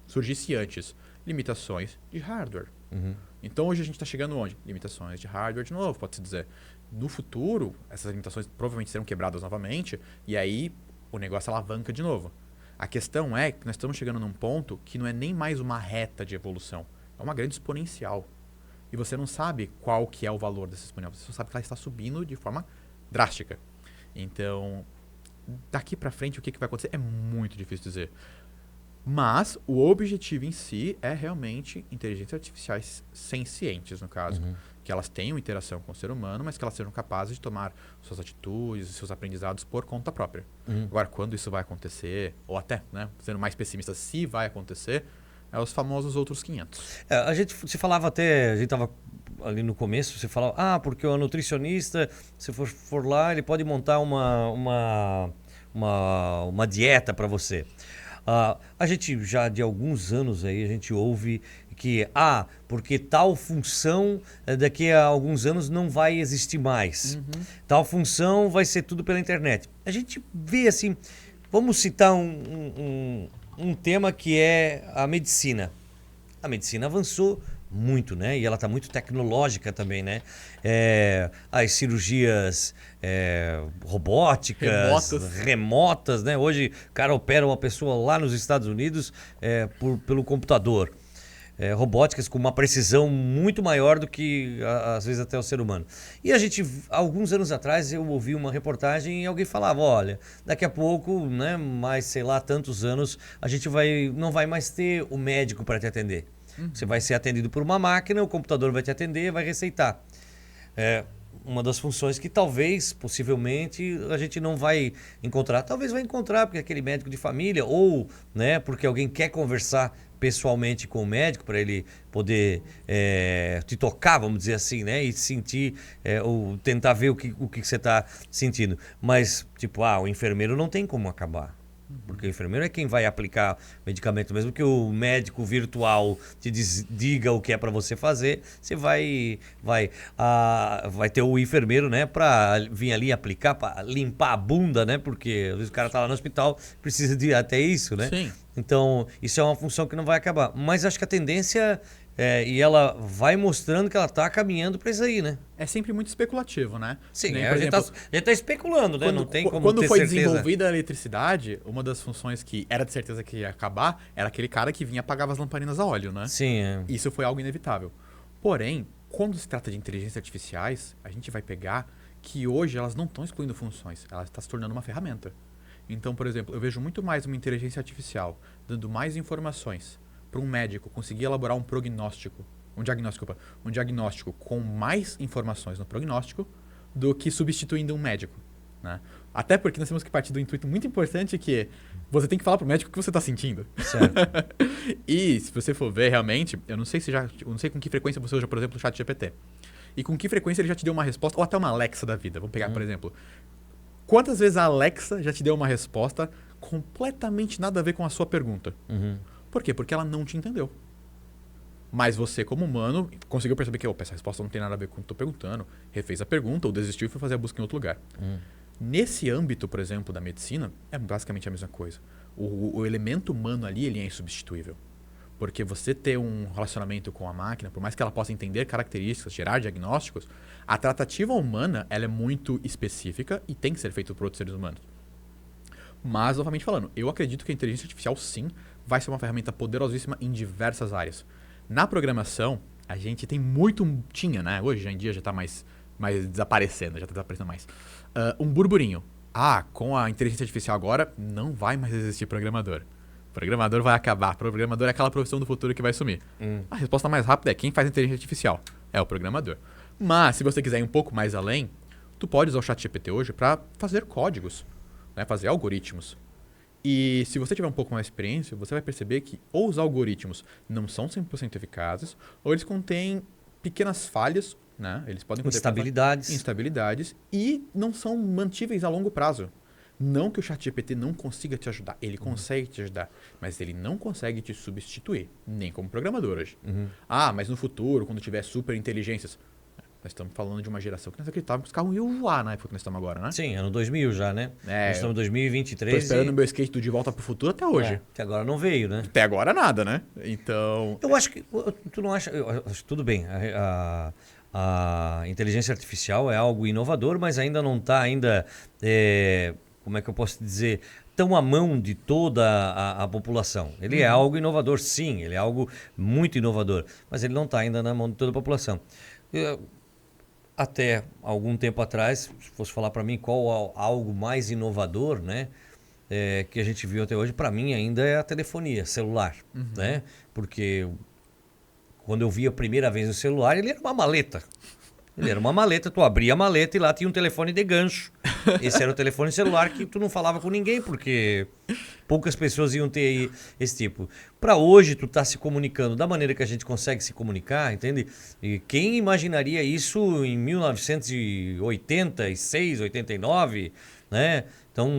D: surgisse antes? Limitações de hardware. Então hoje a gente está chegando onde? Limitações de hardware de novo, pode-se dizer. No futuro, essas limitações provavelmente serão quebradas novamente, e aí o negócio alavanca de novo. A questão é que nós estamos chegando num ponto que não é nem mais uma reta de evolução, é uma grande exponencial. E você não sabe qual que é o valor dessa exponencial, você só sabe que ela está subindo de forma drástica. Então, daqui para frente o que vai acontecer é muito difícil dizer. Mas o objetivo em si é realmente inteligências artificiais sencientes, no caso. Que elas tenham interação com o ser humano, mas que elas sejam capazes de tomar suas atitudes e seus aprendizados por conta própria. Agora, quando isso vai acontecer, ou até, né, sendo mais pessimista, se vai acontecer, é os famosos outros 500.
C: A gente se falava até, a gente estava ali no começo, você falava, porque o nutricionista, se for lá, ele pode montar uma dieta para você. A gente já de alguns anos aí, a gente ouve que, porque tal função daqui a alguns anos não vai existir mais. Tal função vai ser tudo pela internet. A gente vê assim, vamos citar um tema que é a medicina. A medicina avançou muito, né? E ela está muito tecnológica também, né? As cirurgias robóticas, remotas, né? Hoje o cara opera uma pessoa lá nos Estados Unidos pelo computador. Robóticas com uma precisão muito maior do que, às vezes, até o ser humano. E a gente, alguns anos atrás, eu ouvi uma reportagem e alguém falava, olha, daqui a pouco, né, mais, sei lá, tantos anos, a gente não vai mais ter o médico para te atender. Você vai ser atendido por uma máquina, o computador vai te atender, vai receitar. Uma das funções que talvez, possivelmente, a gente não vai encontrar. Talvez vai encontrar, porque aquele médico de família, ou, né, porque alguém quer conversar pessoalmente com o médico para ele poder te tocar, vamos dizer assim, né, e sentir, ou tentar ver o que você está sentindo. Mas, tipo, o enfermeiro não tem como acabar. Porque o enfermeiro é quem vai aplicar medicamento. Mesmo que o médico virtual te diga o que é para você fazer, você vai ter o enfermeiro, né, para vir ali aplicar, para limpar a bunda, né, porque às vezes o cara tá lá no hospital, precisa de até isso, né?
D: Sim.
C: Então, isso é uma função que não vai acabar. Mas acho que a tendência, e ela vai mostrando que ela tá caminhando para isso aí, né?
D: É sempre muito especulativo, né?
C: Sim,
D: Nem,
C: a gente tá especulando, né? Não tem como
D: quando
C: ter
D: foi
C: certeza.
D: desenvolvida a eletricidade, uma das funções que era de certeza que ia acabar era aquele cara que vinha e apagava as lamparinas a óleo, né?
C: Sim,
D: Isso foi algo inevitável. Porém, quando se trata de inteligências artificiais, a gente vai pegar que hoje elas não estão excluindo funções, elas estão se tornando uma ferramenta. Então, por exemplo, eu vejo muito mais uma inteligência artificial dando mais informações para um médico conseguir elaborar um diagnóstico com mais informações no prognóstico do que substituindo um médico, né? Até porque nós temos que partir do intuito muito importante que você tem que falar pro médico o que você está sentindo.
C: Certo.
D: E se você for ver realmente, eu não sei com que frequência você usa, por exemplo, o ChatGPT. E com que frequência ele já te deu uma resposta, ou até uma Alexa da vida. Vamos pegar, por exemplo, quantas vezes a Alexa já te deu uma resposta completamente nada a ver com a sua pergunta? Por quê? Porque ela não te entendeu. Mas você, como humano, conseguiu perceber que essa resposta não tem nada a ver com o que eu estou perguntando, refez a pergunta, ou desistiu e foi fazer a busca em outro lugar. Nesse âmbito, por exemplo, da medicina, é basicamente a mesma coisa. O elemento humano ali, ele é insubstituível. Porque você ter um relacionamento com a máquina, por mais que ela possa entender características, gerar diagnósticos, a tratativa humana ela é muito específica e tem que ser feita por outros seres humanos. Mas, novamente falando, eu acredito que a inteligência artificial, sim, vai ser uma ferramenta poderosíssima em diversas áreas. Na programação, a gente tem tinha, né? Hoje em dia já está mais desaparecendo, já está desaparecendo mais. Um burburinho. com a inteligência artificial agora, não vai mais existir programador. Programador vai acabar. Programador é aquela profissão do futuro que vai sumir. A resposta mais rápida é quem faz inteligência artificial. É o programador. Mas, se você quiser ir um pouco mais além, tu pode usar o ChatGPT hoje para fazer códigos, né? Fazer algoritmos. E se você tiver um pouco mais de experiência, você vai perceber que ou os algoritmos não são 100% eficazes, ou eles contêm pequenas falhas, né? Eles podem conter instabilidades e não são mantíveis a longo prazo. Não que o ChatGPT não consiga te ajudar, ele consegue te ajudar, mas ele não consegue te substituir, nem como programador hoje. Mas no futuro, quando tiver super inteligências, nós estamos falando de uma geração que nós acreditávamos que os carros iam voar na época que nós estamos agora, né?
C: Sim, ano 2000 já, né? Nós estamos em 2023.
D: Tô esperando o meu skate do De Volta pro Futuro até hoje.
C: Até agora não veio, né?
D: Até agora nada, né? Então...
C: Eu acho que... Tu não acha... Eu acho, tudo bem. A inteligência artificial é algo inovador, mas ainda não está como é que eu posso dizer, tão à mão de toda a população. Ele é algo inovador, sim, ele é algo muito inovador, mas ele não está ainda na mão de toda a população. Até algum tempo atrás, se fosse falar para mim qual algo mais inovador, né, que a gente viu até hoje, para mim ainda é a telefonia celular, né? Porque quando eu vi a primeira vez o celular, ele era uma maleta. Ele era uma maleta, tu abria a maleta e lá tinha um telefone de gancho. Esse era o telefone celular que tu não falava com ninguém, porque poucas pessoas iam ter esse tipo. Para hoje, tu tá se comunicando da maneira que a gente consegue se comunicar, entende? E quem imaginaria isso em 1986, 89, né? Então,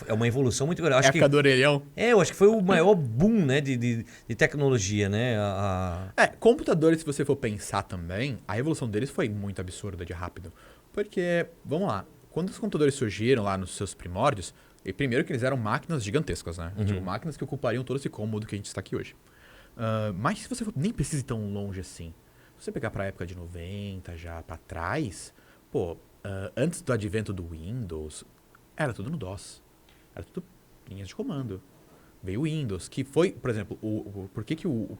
C: é uma evolução muito grande.
D: Época do orelhão.
C: Eu acho que foi o maior boom, né, de tecnologia, né?
D: Computadores, se você for pensar também, a evolução deles foi muito absurda de rápido. Porque, vamos lá, quando os computadores surgiram lá nos seus primórdios, primeiro que eles eram máquinas gigantescas, né? Tipo, máquinas que ocupariam todo esse cômodo que a gente está aqui hoje. Mas se você nem precisa ir tão longe assim, se você pegar para a época de 90 já para trás, antes do advento do Windows, era tudo no DOS. Era tudo linhas de comando. Veio o Windows, que foi, por exemplo, por que o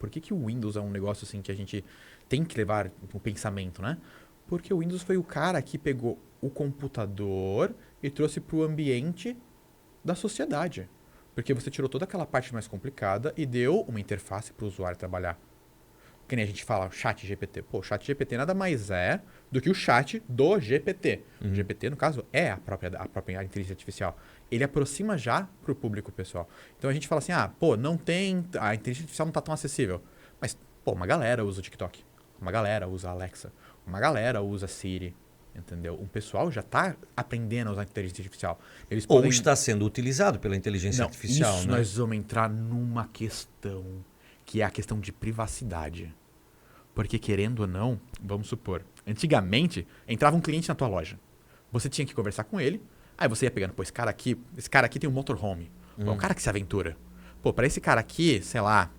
D: Windows é um negócio assim que a gente tem que levar o pensamento, né? Porque o Windows foi o cara que pegou o computador e trouxe para o ambiente da sociedade. Porque você tirou toda aquela parte mais complicada e deu uma interface para o usuário trabalhar. Que nem a gente fala, chat GPT. O chat GPT nada mais é do que o chat do GPT. O GPT, no caso, é a própria inteligência artificial. Ele aproxima já para o público pessoal. Então a gente fala assim, não tem... A inteligência artificial não está tão acessível. Mas, uma galera usa o TikTok. Uma galera usa a Alexa. Uma galera usa a Siri. Entendeu? O pessoal já está aprendendo a usar a inteligência artificial.
C: Ou está sendo utilizado pela inteligência artificial,
D: isso,
C: né?
D: Nós vamos entrar numa questão que é a questão de privacidade. Porque, querendo ou não, vamos supor, antigamente, entrava um cliente na tua loja. Você tinha que conversar com ele, aí você ia pegando, esse cara aqui tem um motorhome. É um cara que se aventura. Para esse cara aqui, sei lá,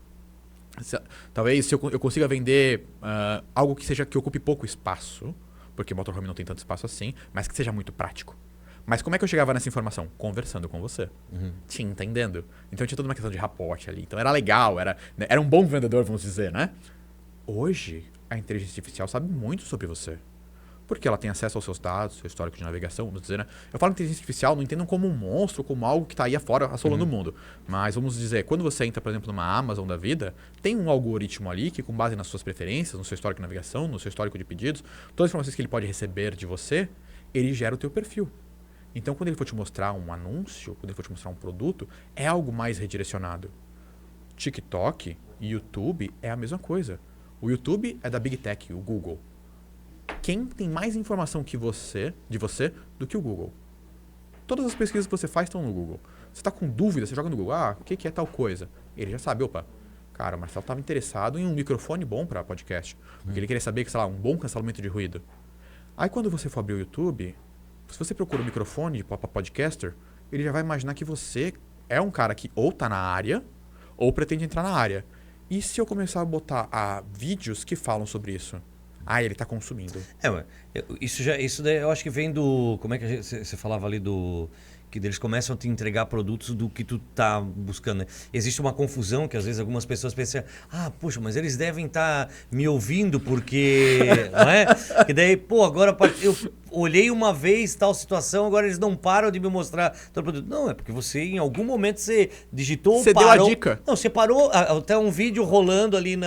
D: talvez eu consiga vender algo que ocupe pouco espaço, porque motorhome não tem tanto espaço assim, mas que seja muito prático. Mas como é que eu chegava nessa informação? Conversando com você. Te entendendo. Então tinha toda uma questão de rapote ali. Então era legal, era um bom vendedor, vamos dizer, né? Hoje, a inteligência artificial sabe muito sobre você. Porque ela tem acesso aos seus dados, seu histórico de navegação, vamos dizer, né? Eu falo inteligência artificial, não entendam como um monstro, como algo que está aí afora assolando o mundo. Mas vamos dizer, quando você entra, por exemplo, numa Amazon da vida, tem um algoritmo ali que, com base nas suas preferências, no seu histórico de navegação, no seu histórico de pedidos, todas as informações que ele pode receber de você, ele gera o teu perfil. Então, quando ele for te mostrar um anúncio, quando ele for te mostrar um produto, é algo mais redirecionado. TikTok e YouTube é a mesma coisa. O YouTube é da Big Tech, o Google. Quem tem mais informação de você do que o Google? Todas as pesquisas que você faz estão no Google. Você está com dúvida, você joga no Google, o que é tal coisa? Ele já sabe, cara, o Marcelo estava interessado em um microfone bom para podcast. Porque ele queria saber que, um bom cancelamento de ruído. Aí quando você for abrir o YouTube, se você procura um microfone para podcaster, ele já vai imaginar que você é um cara que ou está na área, ou pretende entrar na área. E se eu começar a botar vídeos que falam sobre isso? Ele está consumindo.
C: Isso daí eu acho que vem do... Como é que você falava ali do... Que eles começam a te entregar produtos do que tu tá buscando, né? Existe uma confusão que às vezes algumas pessoas pensam, poxa, mas eles devem estar me ouvindo porque... não é? Que daí, agora olhei uma vez tal situação, agora eles não param de me mostrar todo produto. Não, é porque você, em algum momento, você digitou,
D: Você
C: parou.
D: deu a dica.
C: Não, você parou, até um vídeo rolando ali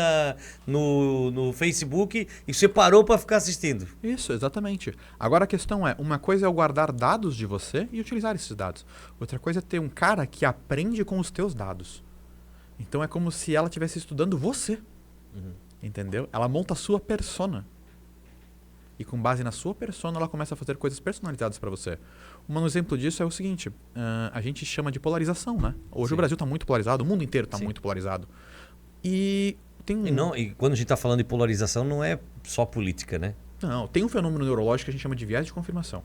C: no Facebook e você parou pra ficar assistindo.
D: Isso, exatamente. Agora a questão é, uma coisa é eu guardar dados de você e utilizar esses dados. Outra coisa é ter um cara que aprende com os teus dados. Então é como se ela estivesse estudando você. Entendeu? Ela monta a sua persona. E com base na sua persona, ela começa a fazer coisas personalizadas para você. Um exemplo disso é o seguinte, a gente chama de polarização, né? Hoje o Brasil está muito polarizado, o mundo inteiro está muito polarizado. E tem
C: E quando a gente tá falando de polarização, não é só política, né?
D: Não, tem um fenômeno neurológico que a gente chama de viés de confirmação.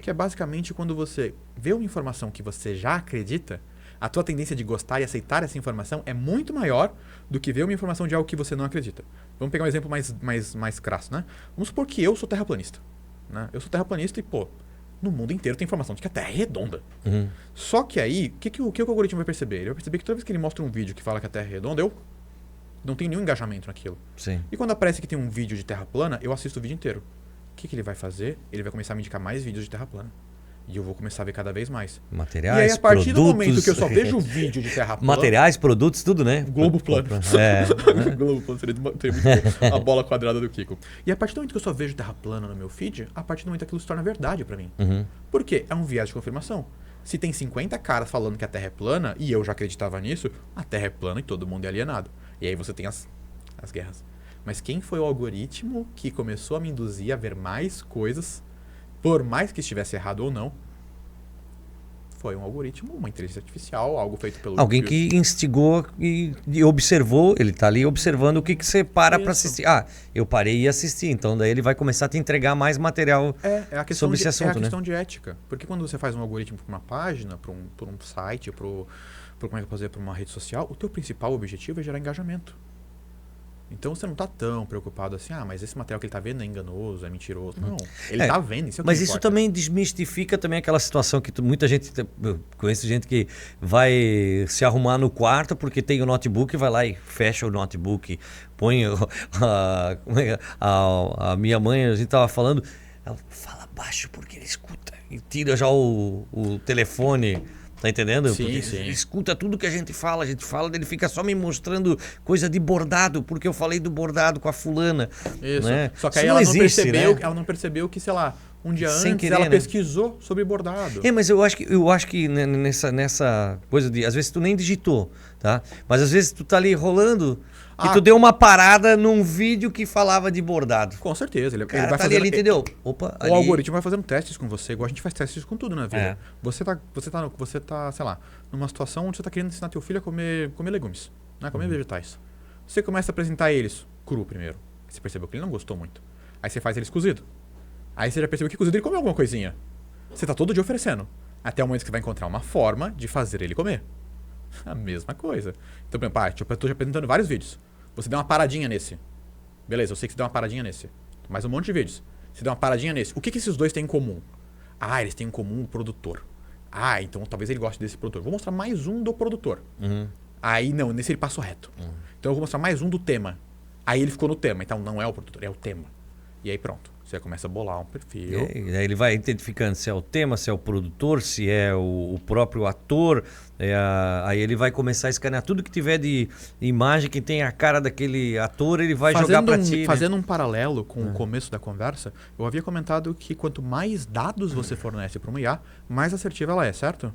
D: Que é basicamente quando você vê uma informação que você já acredita, a tua tendência de gostar e aceitar essa informação é muito maior do que ver uma informação de algo que você não acredita. Vamos pegar um exemplo mais crasso, né? Vamos supor que eu sou terraplanista. Né? Eu sou terraplanista e, pô, no mundo inteiro tem informação de que a Terra é redonda. Só que aí, o que o algoritmo vai perceber? Ele vai perceber que toda vez que ele mostra um vídeo que fala que a Terra é redonda, eu não tenho nenhum engajamento naquilo.
C: Sim.
D: E quando aparece que tem um vídeo de terra plana, eu assisto o vídeo inteiro. O que ele vai fazer? Ele vai começar a me indicar mais vídeos de terra plana. E eu vou começar a ver cada vez mais.
C: Materiais,
D: e aí, a partir
C: produtos,
D: do momento que eu só vejo vídeo de terra plana...
C: Materiais, produtos, tudo, né?
D: Globo plano.
C: É.
D: Globo plano seria muito bom. A bola quadrada do Kiko. E a partir do momento que eu só vejo terra plana no meu feed, a partir do momento que aquilo se torna verdade pra mim. Por quê? É um viés de confirmação. Se tem 50 caras falando que a Terra é plana, e eu já acreditava nisso, a Terra é plana e todo mundo é alienado. E aí você tem as guerras. Mas quem foi o algoritmo que começou a me induzir a ver mais coisas, por mais que estivesse errado ou não? Foi um algoritmo, uma inteligência artificial, algo feito pelo...
C: Alguém que instigou e observou, ele tá ali observando o que você para pra assistir. Ah, eu parei e assisti, então daí ele vai começar a te entregar mais material
D: a questão
C: sobre esse assunto,
D: é a
C: né?
D: questão de ética. Porque quando você faz um algoritmo para uma página, para um site, para como é que eu posso dizer, para uma rede social, o teu principal objetivo é gerar engajamento. Então você não tá tão preocupado assim, mas esse material que ele tá vendo é enganoso, é mentiroso. Não, ele tá vendo, isso é o que
C: Mas isso
D: importa.
C: também desmistifica também aquela situação que muita gente, eu conheço gente que vai se arrumar no quarto porque tem o notebook, vai lá e fecha o notebook, põe a minha mãe, a gente tava falando, ela fala baixo porque ele escuta e tira já o telefone. Tá entendendo?
D: Sim,
C: porque
D: sim.
C: ele escuta tudo que a gente fala, ele fica só me mostrando coisa de bordado, porque eu falei do bordado com a fulana.
D: Isso.
C: Né?
D: Só que aí
C: Isso
D: ela
C: existe,
D: percebeu,
C: né?
D: ela não percebeu que, sei lá, um dia
C: Sem
D: antes
C: querer,
D: ela
C: né?
D: pesquisou sobre bordado.
C: Mas eu acho que nessa coisa de, às vezes tu nem digitou, tá? Mas às vezes tu tá ali rolando e tu deu uma parada num vídeo que falava de bordado.
D: Com certeza. Ele
C: Cara,
D: vai
C: tá ali,
D: fazendo,
C: ele entendeu? Opa,
D: o
C: ali...
D: algoritmo vai fazendo testes com você, igual a gente faz testes com tudo na vida.
C: É.
D: Você tá, sei lá, numa situação onde você tá querendo ensinar teu filho a comer legumes, né? Comer vegetais. Você começa a apresentar eles cru primeiro. Você percebeu que ele não gostou muito. Aí você faz eles cozido. Aí você já percebeu que cozido ele comeu alguma coisinha. Você tá todo dia oferecendo. Até o momento que você vai encontrar uma forma de fazer ele comer. A mesma coisa. Então, por exemplo, eu tô te apresentando vários vídeos. Você deu uma paradinha nesse. Beleza, eu sei que você deu uma paradinha nesse. Mais um monte de vídeos. Você deu uma paradinha nesse. O que esses dois têm em comum? Eles têm em comum o produtor. Então talvez ele goste desse produtor. Vou mostrar mais um do produtor. Aí não, nesse ele passou reto. Então eu vou mostrar mais um do tema. Aí ele ficou no tema. Então não é o produtor, é o tema. E aí pronto. Você começa a bolar um perfil.
C: E aí ele vai identificando se é o tema, se é o produtor, se é o próprio ator. Aí ele vai começar a escanear tudo que tiver de imagem que tem a cara daquele ator, ele vai jogar pra ti. Né?
D: Fazendo um paralelo com o começo da conversa, eu havia comentado que quanto mais dados você fornece para uma IA, mais assertiva ela é, certo?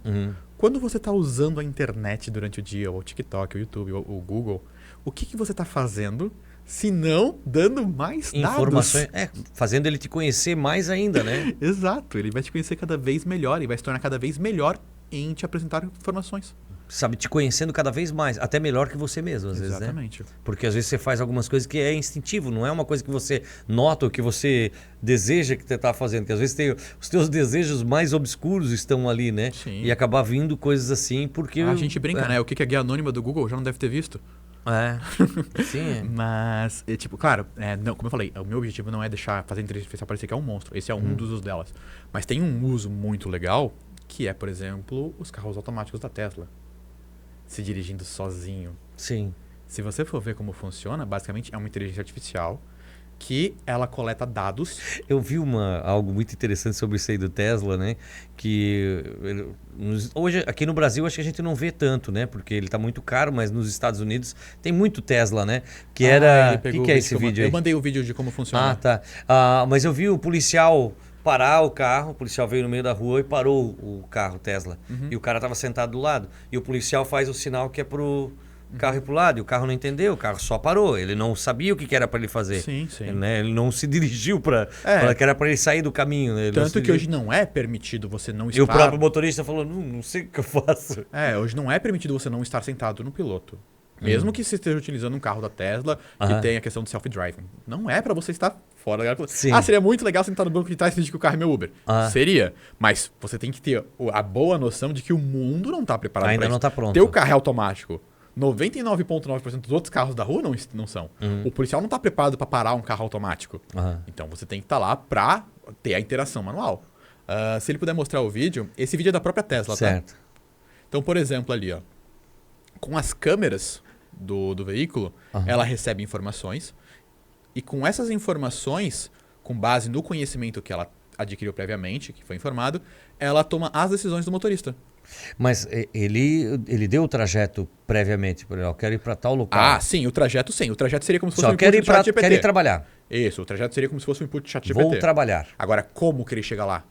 D: Quando você está usando a internet durante o dia, ou o TikTok, o YouTube, ou o Google, o que você está fazendo? Se não, dando mais
C: informações,
D: dados.
C: Fazendo ele te conhecer mais ainda, né?
D: Exato, ele vai te conhecer cada vez melhor e vai se tornar cada vez melhor em te apresentar informações.
C: Sabe, te conhecendo cada vez mais, até melhor que você mesmo, às vezes, né?
D: Exatamente.
C: Porque às vezes você faz algumas coisas que é instintivo, não é uma coisa que você nota ou que você deseja que você está fazendo, que às vezes os teus desejos mais obscuros estão ali, né?
D: Sim.
C: E acabar vindo coisas assim, porque...
D: A gente brinca, né? O que a guia anônima do Google já não deve ter visto.
C: Sim.
D: Mas, claro, não, como eu falei, o meu objetivo não é deixar fazer a inteligência artificial parecer que é um monstro. Esse é um dos usos delas. Mas tem um uso muito legal, que é, por exemplo, os carros automáticos da Tesla. Se dirigindo sozinho.
C: Sim.
D: Se você for ver como funciona, basicamente é uma inteligência artificial que ela coleta dados.
C: Eu vi algo muito interessante sobre isso aí do Tesla, né? Que hoje, aqui no Brasil, acho que a gente não vê tanto, né? Porque ele tá muito caro, mas nos Estados Unidos tem muito Tesla, né? Que era... O que é esse vídeo aí?
D: Eu mandei o vídeo de como funciona.
C: Ah, tá. Mas eu vi o policial parar o carro, o policial veio no meio da rua e parou o carro Tesla. E o cara tava sentado do lado. E o policial faz o sinal que é pro carro ir pro lado, e o carro não entendeu, o carro só parou, ele não sabia o que era para ele fazer.
D: Sim, sim.
C: Ele não se dirigiu para que era para ele sair do caminho. Né?
D: Tanto que hoje não é permitido você não estar...
C: E o próprio motorista falou, não sei o que eu faço.
D: Hoje não é permitido você não estar sentado no piloto. Mesmo que você esteja utilizando um carro da Tesla, que tem a questão do self-driving. Não é para você estar fora da... seria muito legal sentar no banco de trás e fingir que o carro é meu Uber. Seria. Mas você tem que ter a boa noção de que o mundo não está preparado para isso.
C: Ainda não está pronto.
D: Teu carro é automático. 99,9% dos outros carros da rua não são. O policial não está preparado para parar um carro automático. Então você tem que estar lá para ter a interação manual. Se ele puder mostrar o vídeo, esse vídeo é da própria Tesla,
C: certo.
D: Tá? Então, por exemplo, ali, ó, com as câmeras do veículo, ela recebe informações e com essas informações, com base no conhecimento que ela adquiriu previamente, que foi informado, ela toma as decisões do motorista.
C: Mas ele deu o trajeto previamente, por exemplo, eu quero ir para tal local.
D: Sim, o trajeto sim. O trajeto seria como se fosse
C: um
D: input do ChatGPT.
C: Quero ir trabalhar.
D: Isso, o trajeto seria como se fosse um input do ChatGPT.
C: Vou trabalhar.
D: Agora, como que ele chega lá?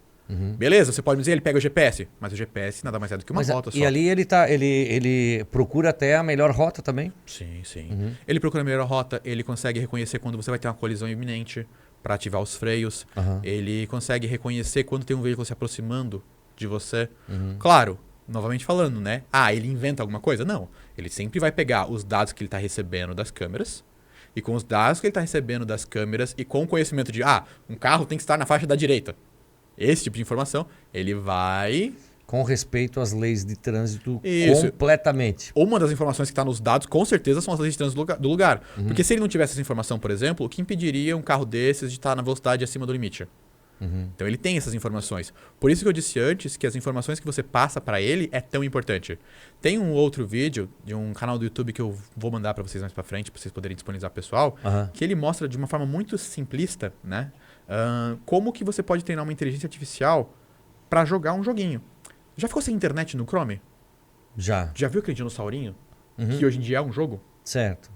D: Beleza, você pode me dizer, ele pega o GPS, mas o GPS nada mais é do que uma rota só.
C: E ali ele procura até a melhor rota também?
D: Sim, sim. Ele procura a melhor rota, ele consegue reconhecer quando você vai ter uma colisão iminente para ativar os freios. Ele consegue reconhecer quando tem um veículo se aproximando de você. Claro, novamente falando, né? Ele inventa alguma coisa? Não. Ele sempre vai pegar os dados que ele está recebendo das câmeras, e com os dados que ele está recebendo das câmeras e com o conhecimento de, um carro tem que estar na faixa da direita. Esse tipo de informação, ele vai...
C: Com respeito às leis de trânsito completamente.
D: Uma das informações que está nos dados, com certeza, são as leis de trânsito do lugar. Porque se ele não tivesse essa informação, por exemplo, o que impediria um carro desses de estar na velocidade acima do limite? Então ele tem essas informações. Por isso que eu disse antes que as informações que você passa para ele é tão importante. Tem um outro vídeo de um canal do YouTube que eu vou mandar para vocês mais para frente, para vocês poderem disponibilizar pro pessoal, que ele mostra de uma forma muito simplista, né, como que você pode treinar uma inteligência artificial para jogar um joguinho. Já ficou sem internet no Chrome?
C: Já.
D: Já viu aquele dinossaurinho? Que hoje em dia é um jogo?
C: Certo.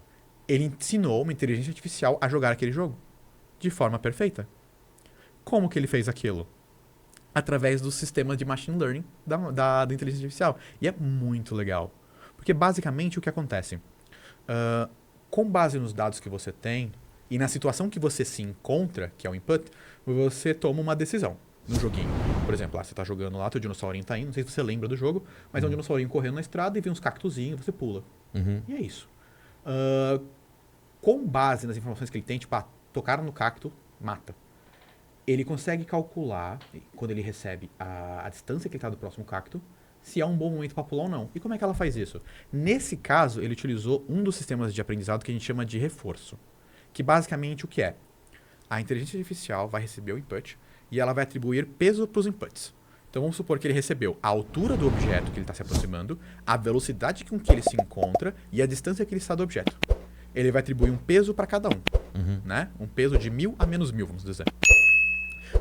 D: Ele ensinou uma inteligência artificial a jogar aquele jogo de forma perfeita. Como que ele fez aquilo? Através do sistema de machine learning da inteligência artificial. E é muito legal. Porque basicamente o que acontece? Com base nos dados que você tem e na situação que você se encontra, que é o input, você toma uma decisão no joguinho. Por exemplo, você tá jogando lá, teu dinossaurinho tá indo, não sei se você lembra do jogo, mas é um dinossaurinho correndo na estrada e vem uns cactuzinhos, você pula. E é isso. Com base nas informações que ele tem, tipo, tocaram no cacto, mata. Ele consegue calcular, quando ele recebe a distância que ele está do próximo cacto, se é um bom momento para pular ou não. E como é que ela faz isso? Nesse caso, ele utilizou um dos sistemas de aprendizado que a gente chama de reforço. Que basicamente o que é? A inteligência artificial vai receber o input e ela vai atribuir peso para os inputs. Então vamos supor que ele recebeu a altura do objeto que ele está se aproximando, a velocidade com que ele se encontra e a distância que ele está do objeto. Ele vai atribuir um peso para cada um. Né? Um peso de 1000 a menos 1000, vamos dizer.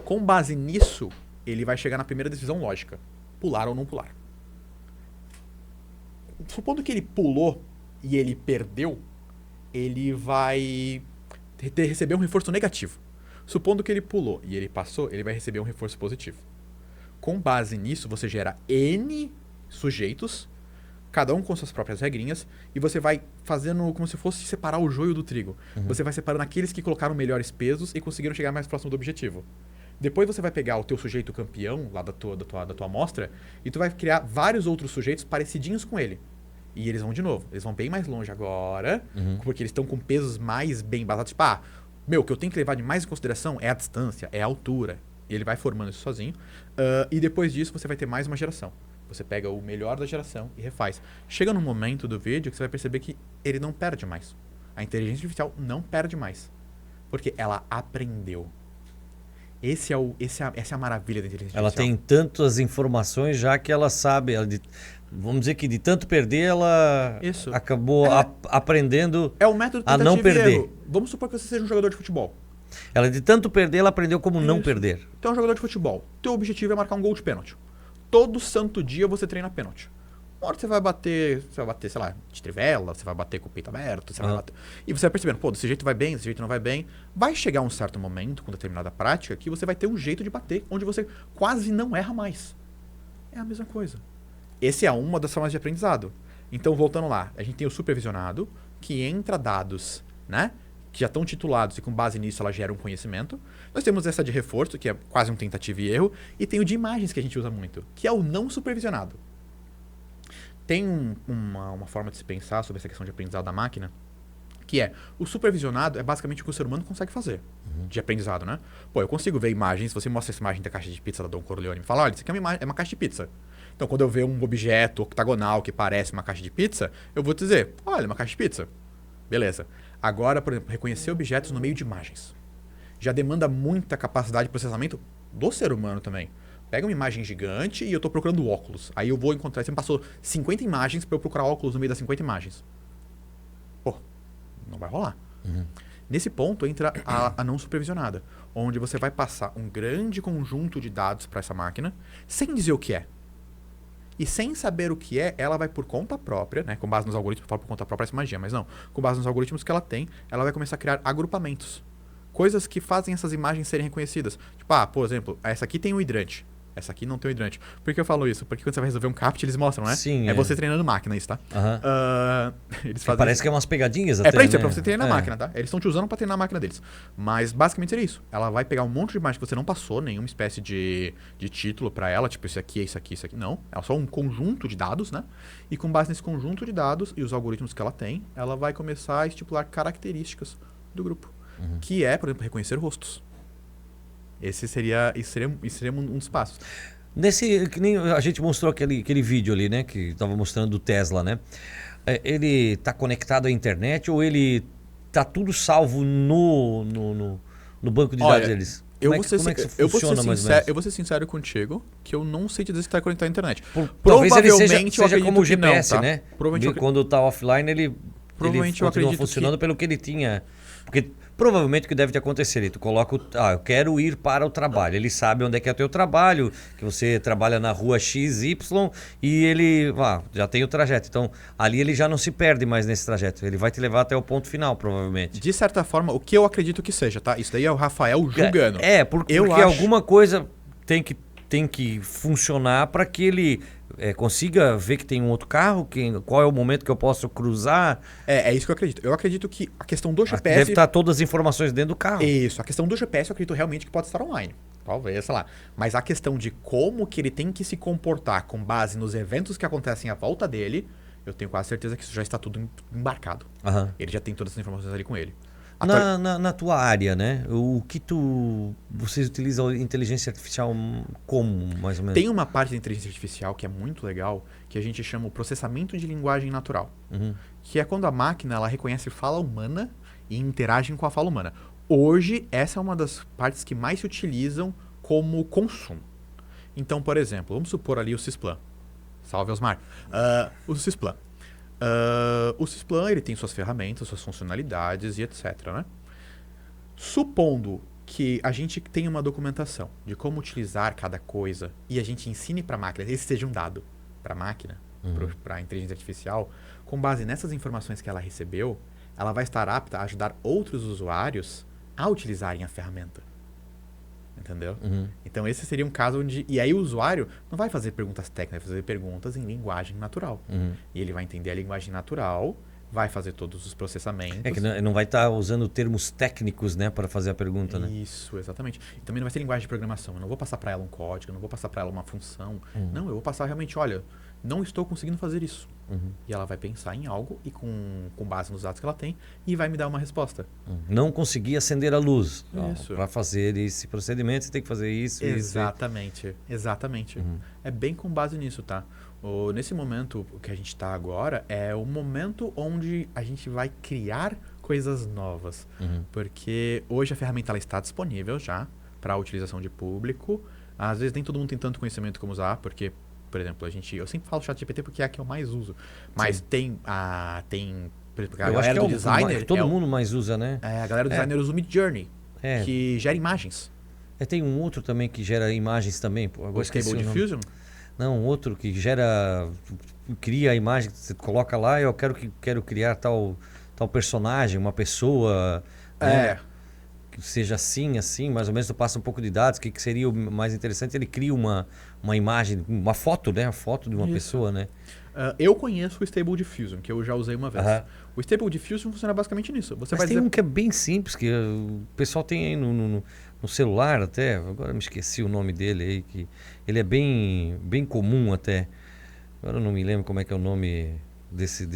D: Com base nisso, ele vai chegar na primeira decisão lógica. Pular ou não pular. Supondo que ele pulou e ele perdeu, ele vai receber um reforço negativo. Supondo que ele pulou e ele passou, ele vai receber um reforço positivo. Com base nisso, você gera N sujeitos, cada um com suas próprias regrinhas, e você vai fazendo como se fosse separar o joio do trigo. Você vai separando aqueles que colocaram melhores pesos e conseguiram chegar mais próximo do objetivo. Depois você vai pegar o teu sujeito campeão, lá da tua amostra, e tu vai criar vários outros sujeitos parecidinhos com ele. E eles vão de novo. Eles vão bem mais longe agora, porque eles estão com pesos mais bem basados. Tipo, o que eu tenho que levar de mais em consideração é a distância, é a altura. E ele vai formando isso sozinho. E depois disso você vai ter mais uma geração. Você pega o melhor da geração e refaz. Chega num momento do vídeo que você vai perceber que ele não perde mais. A inteligência artificial não perde mais. Porque ela aprendeu. Essa é a maravilha da inteligência artificial.
C: Ela tem tantas informações já que ela sabe. Vamos dizer que de tanto perder, ela acabou aprendendo
D: é o método
C: a não perder.
D: Vamos supor que você seja um jogador de futebol.
C: Ela de tanto perder, ela aprendeu como não
D: Isso.
C: perder.
D: Então, é um jogador de futebol. Teu objetivo é marcar um gol de pênalti. Todo santo dia você treina pênalti. Uma hora você vai bater, sei lá, de trivela, você vai bater com o peito aberto, você vai bater. E você vai percebendo, pô, desse jeito vai bem, desse jeito não vai bem. Vai chegar um certo momento, com determinada prática, que você vai ter um jeito de bater, onde você quase não erra mais. É a mesma coisa. Essa é uma das formas de aprendizado. Então, voltando lá, a gente tem o supervisionado, que entra dados, né? Que já estão titulados e com base nisso ela gera um conhecimento. Nós temos essa de reforço, que é quase um tentativa e erro. E tem o de imagens, que a gente usa muito, que é o não supervisionado. Tem uma forma de se pensar sobre essa questão de aprendizado da máquina, que é, o supervisionado é basicamente o que o ser humano consegue fazer, de aprendizado, né? Pô, eu consigo ver imagens, você mostra essa imagem da caixa de pizza da Don Corleone e me fala, olha, isso aqui é uma caixa de pizza. Então, quando eu ver um objeto octagonal que parece uma caixa de pizza, eu vou te dizer, olha, é uma caixa de pizza. Beleza. Agora, por exemplo, reconhecer objetos no meio de imagens. Já demanda muita capacidade de processamento do ser humano também. Pega uma imagem gigante e eu estou procurando óculos. Aí eu vou encontrar... Você me passou 50 imagens para eu procurar óculos no meio das 50 imagens. Pô, não vai rolar. Nesse ponto entra a não supervisionada, onde você vai passar um grande conjunto de dados para essa máquina, sem dizer o que é. E sem saber o que é, ela vai por conta própria, né? Com base nos algoritmos, eu falo por conta própria essa magia, mas não. Com base nos algoritmos que ela tem, ela vai começar a criar agrupamentos. Coisas que fazem essas imagens serem reconhecidas. Tipo, por exemplo, essa aqui tem um hidrante. Essa aqui não tem um hidrante. Por que eu falo isso? Porque quando você vai resolver um CAPT, eles mostram, né?
C: Sim,
D: é você treinando máquina, isso, tá? Eles fazem
C: Parece
D: isso.
C: que é umas pegadinhas até,
D: É pra isso,
C: né?
D: é pra você treinar a máquina, tá? Eles estão te usando pra treinar a máquina deles. Mas basicamente seria isso. Ela vai pegar um monte de imagens que você não passou, nenhuma espécie de título pra ela, tipo, isso aqui é isso aqui, isso aqui. Não. É só um conjunto de dados, né? E com base nesse conjunto de dados e os algoritmos que ela tem, ela vai começar a estipular características do grupo. Que é, por exemplo, reconhecer rostos. Isso seria um dos passos.
C: Que nem a gente mostrou aquele vídeo ali, né? Que estava mostrando do Tesla, né? Ele tá conectado à internet ou ele tá tudo salvo no banco de dados deles? Como é que isso funciona mais ou menos?
D: Eu vou ser sincero contigo, que eu não sei te dizer se está conectado à internet.
C: Talvez ele
D: Provavelmente
C: seja como o GPS,
D: não, tá?
C: né?
D: Provavelmente
C: Quando tá offline, ele
D: Provavelmente eu
C: continua
D: acredito
C: funcionando pelo que ele tinha. Porque provavelmente o que deve te acontecer, tu coloca, eu quero ir para o trabalho. Ele sabe onde é que é o teu trabalho, que você trabalha na rua XY e ele já tem o trajeto. Então, ali ele já não se perde mais nesse trajeto. Ele vai te levar até o ponto final, provavelmente.
D: De certa forma, o que eu acredito que seja, tá? Isso daí é o Rafael julgando.
C: Porque alguma coisa tem que funcionar para que ele consiga ver que tem um outro carro, qual é o momento que eu posso cruzar.
D: É isso que eu acredito. Eu acredito que a questão do GPS...
C: Deve estar todas as informações dentro do carro.
D: Isso, a questão do GPS eu acredito realmente que pode estar online. Talvez, sei lá. Mas a questão de como que ele tem que se comportar com base nos eventos que acontecem à volta dele, eu tenho quase certeza que isso já está tudo embarcado. Ele já tem todas as informações ali com ele.
C: Na tua área, né? Vocês utilizam a inteligência artificial como, mais ou menos?
D: Tem uma parte da inteligência artificial que é muito legal, que a gente chama o processamento de linguagem natural. Que é quando a máquina ela reconhece fala humana e interage com a fala humana. Hoje, essa é uma das partes que mais se utilizam como consumo. Então, por exemplo, vamos supor ali o Sysplan. Salve, Osmar. O Sysplan. O Sysplan ele tem suas ferramentas, suas funcionalidades e etc. Né? Supondo que a gente tenha uma documentação de como utilizar cada coisa e a gente ensine para a máquina, esse seja um dado para a máquina, para a inteligência artificial, com base nessas informações que ela recebeu, ela vai estar apta a ajudar outros usuários a utilizarem a ferramenta. Entendeu? Então esse seria um caso onde... E aí o usuário não vai fazer perguntas técnicas, vai fazer perguntas em linguagem natural. E ele vai entender a linguagem natural, vai fazer todos os processamentos.
C: Que não vai estar usando termos técnicos, né, para fazer a pergunta, né?
D: Isso, exatamente. E também não vai ser linguagem de programação. Eu não vou passar para ela um código, eu não vou passar para ela uma função. Não, eu vou passar realmente, olha, não estou conseguindo fazer isso. E ela vai pensar em algo e com base nos dados que ela tem e vai me dar uma resposta.
C: Não consegui acender a luz.
D: Isso.
C: Para fazer esse procedimento, você tem que fazer isso.
D: Exatamente. É bem com base nisso, tá? Nesse momento que a gente está agora é o momento onde a gente vai criar coisas novas. Porque hoje a ferramenta ela está disponível já para a utilização de público. Às vezes nem todo mundo tem tanto conhecimento como usar, porque, por exemplo, eu sempre falo ChatGPT porque é a que eu mais uso. Mas tem, por exemplo, a galera do designer...
C: Todo mundo mais usa, né?
D: A galera do designer usa o Midjourney.
C: É.
D: que gera imagens.
C: Tem um outro também que gera imagens também. Pô, agora
D: O
C: esqueci
D: Stable
C: o nome.
D: Diffusion.
C: Não, outro que cria a imagem, você coloca lá, eu quero criar tal personagem, uma pessoa, né, que seja assim, mais ou menos, tu passa um pouco de dados, o que seria o mais interessante, ele cria uma imagem, uma foto, né, a foto de uma
D: Isso.
C: pessoa, né.
D: Eu conheço o Stable Diffusion, que eu já usei uma vez.
C: Aham.
D: O Stable Diffusion funciona basicamente nisso. Você
C: Mas
D: vai
C: tem
D: dizer...
C: um que é bem simples, que o pessoal tem aí no celular até, agora me esqueci o nome dele aí, que ele é bem comum até. Agora eu não me lembro como é que é o nome desse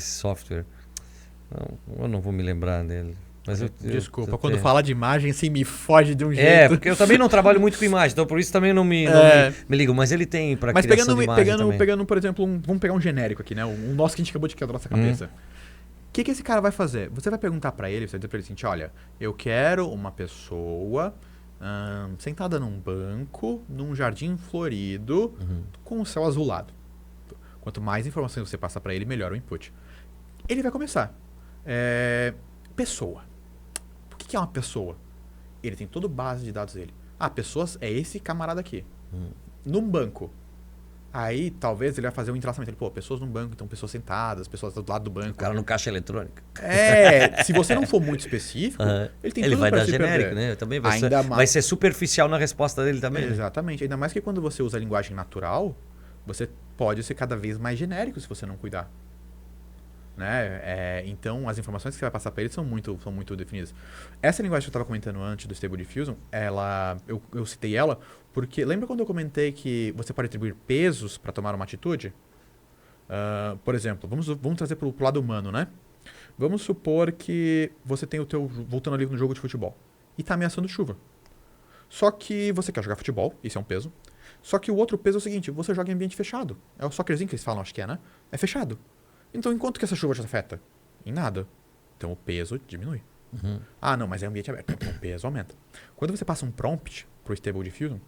C: software. Eu não vou me lembrar dele. Mas
D: Desculpa, quando fala de imagem, assim, me foge de um jeito.
C: Porque eu também não trabalho muito com imagem, então por isso também não me ligo. Mas ele tem para
D: Mas
C: criação de imagem também.
D: pegando, por exemplo, vamos pegar um genérico aqui, né? Um nosso que a gente acabou de quebrar nossa cabeça. O que esse cara vai fazer? Você vai perguntar pra ele, você vai dizer pra ele assim, olha, eu quero uma pessoa sentada num banco, num jardim florido, com o céu azulado. Quanto mais informações você passar pra ele, melhor o input. Ele vai começar. Pessoa. O que é uma pessoa? Ele tem toda a base de dados dele. Pessoas é esse camarada aqui. Num banco. Aí, talvez, ele vai fazer um entrelaçamento. Ele, pessoas num banco, então pessoas sentadas, pessoas do lado do banco.
C: O cara no caixa eletrônica.
D: Se você não for muito específico, ele tem tudo
C: vai
D: pra
C: dar
D: se
C: genérico,
D: perder.
C: né? Também
D: Ainda
C: vai ser superficial na resposta dele também.
D: Exatamente. Ainda mais que quando você usa a linguagem natural, você pode ser cada vez mais genérico se você não cuidar. Né? Então, as informações que você vai passar para ele são muito definidas. Essa linguagem que eu estava comentando antes do Stable Diffusion, eu citei ela porque... Lembra quando eu comentei que você pode atribuir pesos para tomar uma atitude? Por exemplo, vamos trazer para o lado humano, né? Vamos supor que você tem voltando ali no jogo de futebol, e está ameaçando chuva. Só que você quer jogar futebol, isso é um peso. Só que o outro peso é o seguinte, você joga em ambiente fechado. É o soccerzinho que eles falam, acho que né? É fechado. Então, em quanto que essa chuva te afeta? Em nada. Então, o peso diminui. Não, mas é ambiente aberto. Então, o peso aumenta. Quando você passa um prompt para o Stable Diffusion,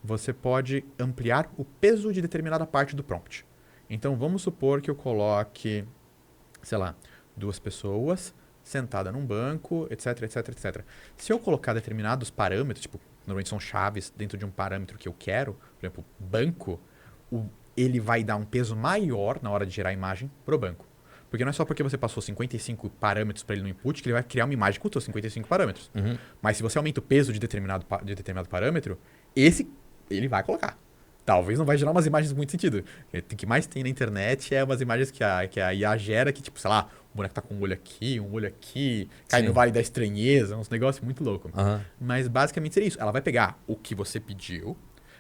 D: você pode ampliar o peso de determinada parte do prompt. Então, vamos supor que eu coloque, sei lá, 2 pessoas sentadas num banco, etc, etc, etc. Se eu colocar determinados parâmetros, tipo, normalmente são chaves dentro de um parâmetro que eu quero, por exemplo, banco, ele vai dar um peso maior na hora de gerar a imagem pro banco. Porque não é só porque você passou 55 parâmetros para ele no input que ele vai criar uma imagem com os seus 55 parâmetros. Mas se você aumenta o peso de determinado parâmetro, ele vai colocar. Talvez não vai gerar umas imagens com muito sentido. O que mais tem na internet é umas imagens que a IA gera que, tipo, sei lá, o boneco tá com um olho aqui, cai no Vale da Estranheza, uns negócios muito loucos. Mas basicamente seria isso. Ela vai pegar o que você pediu,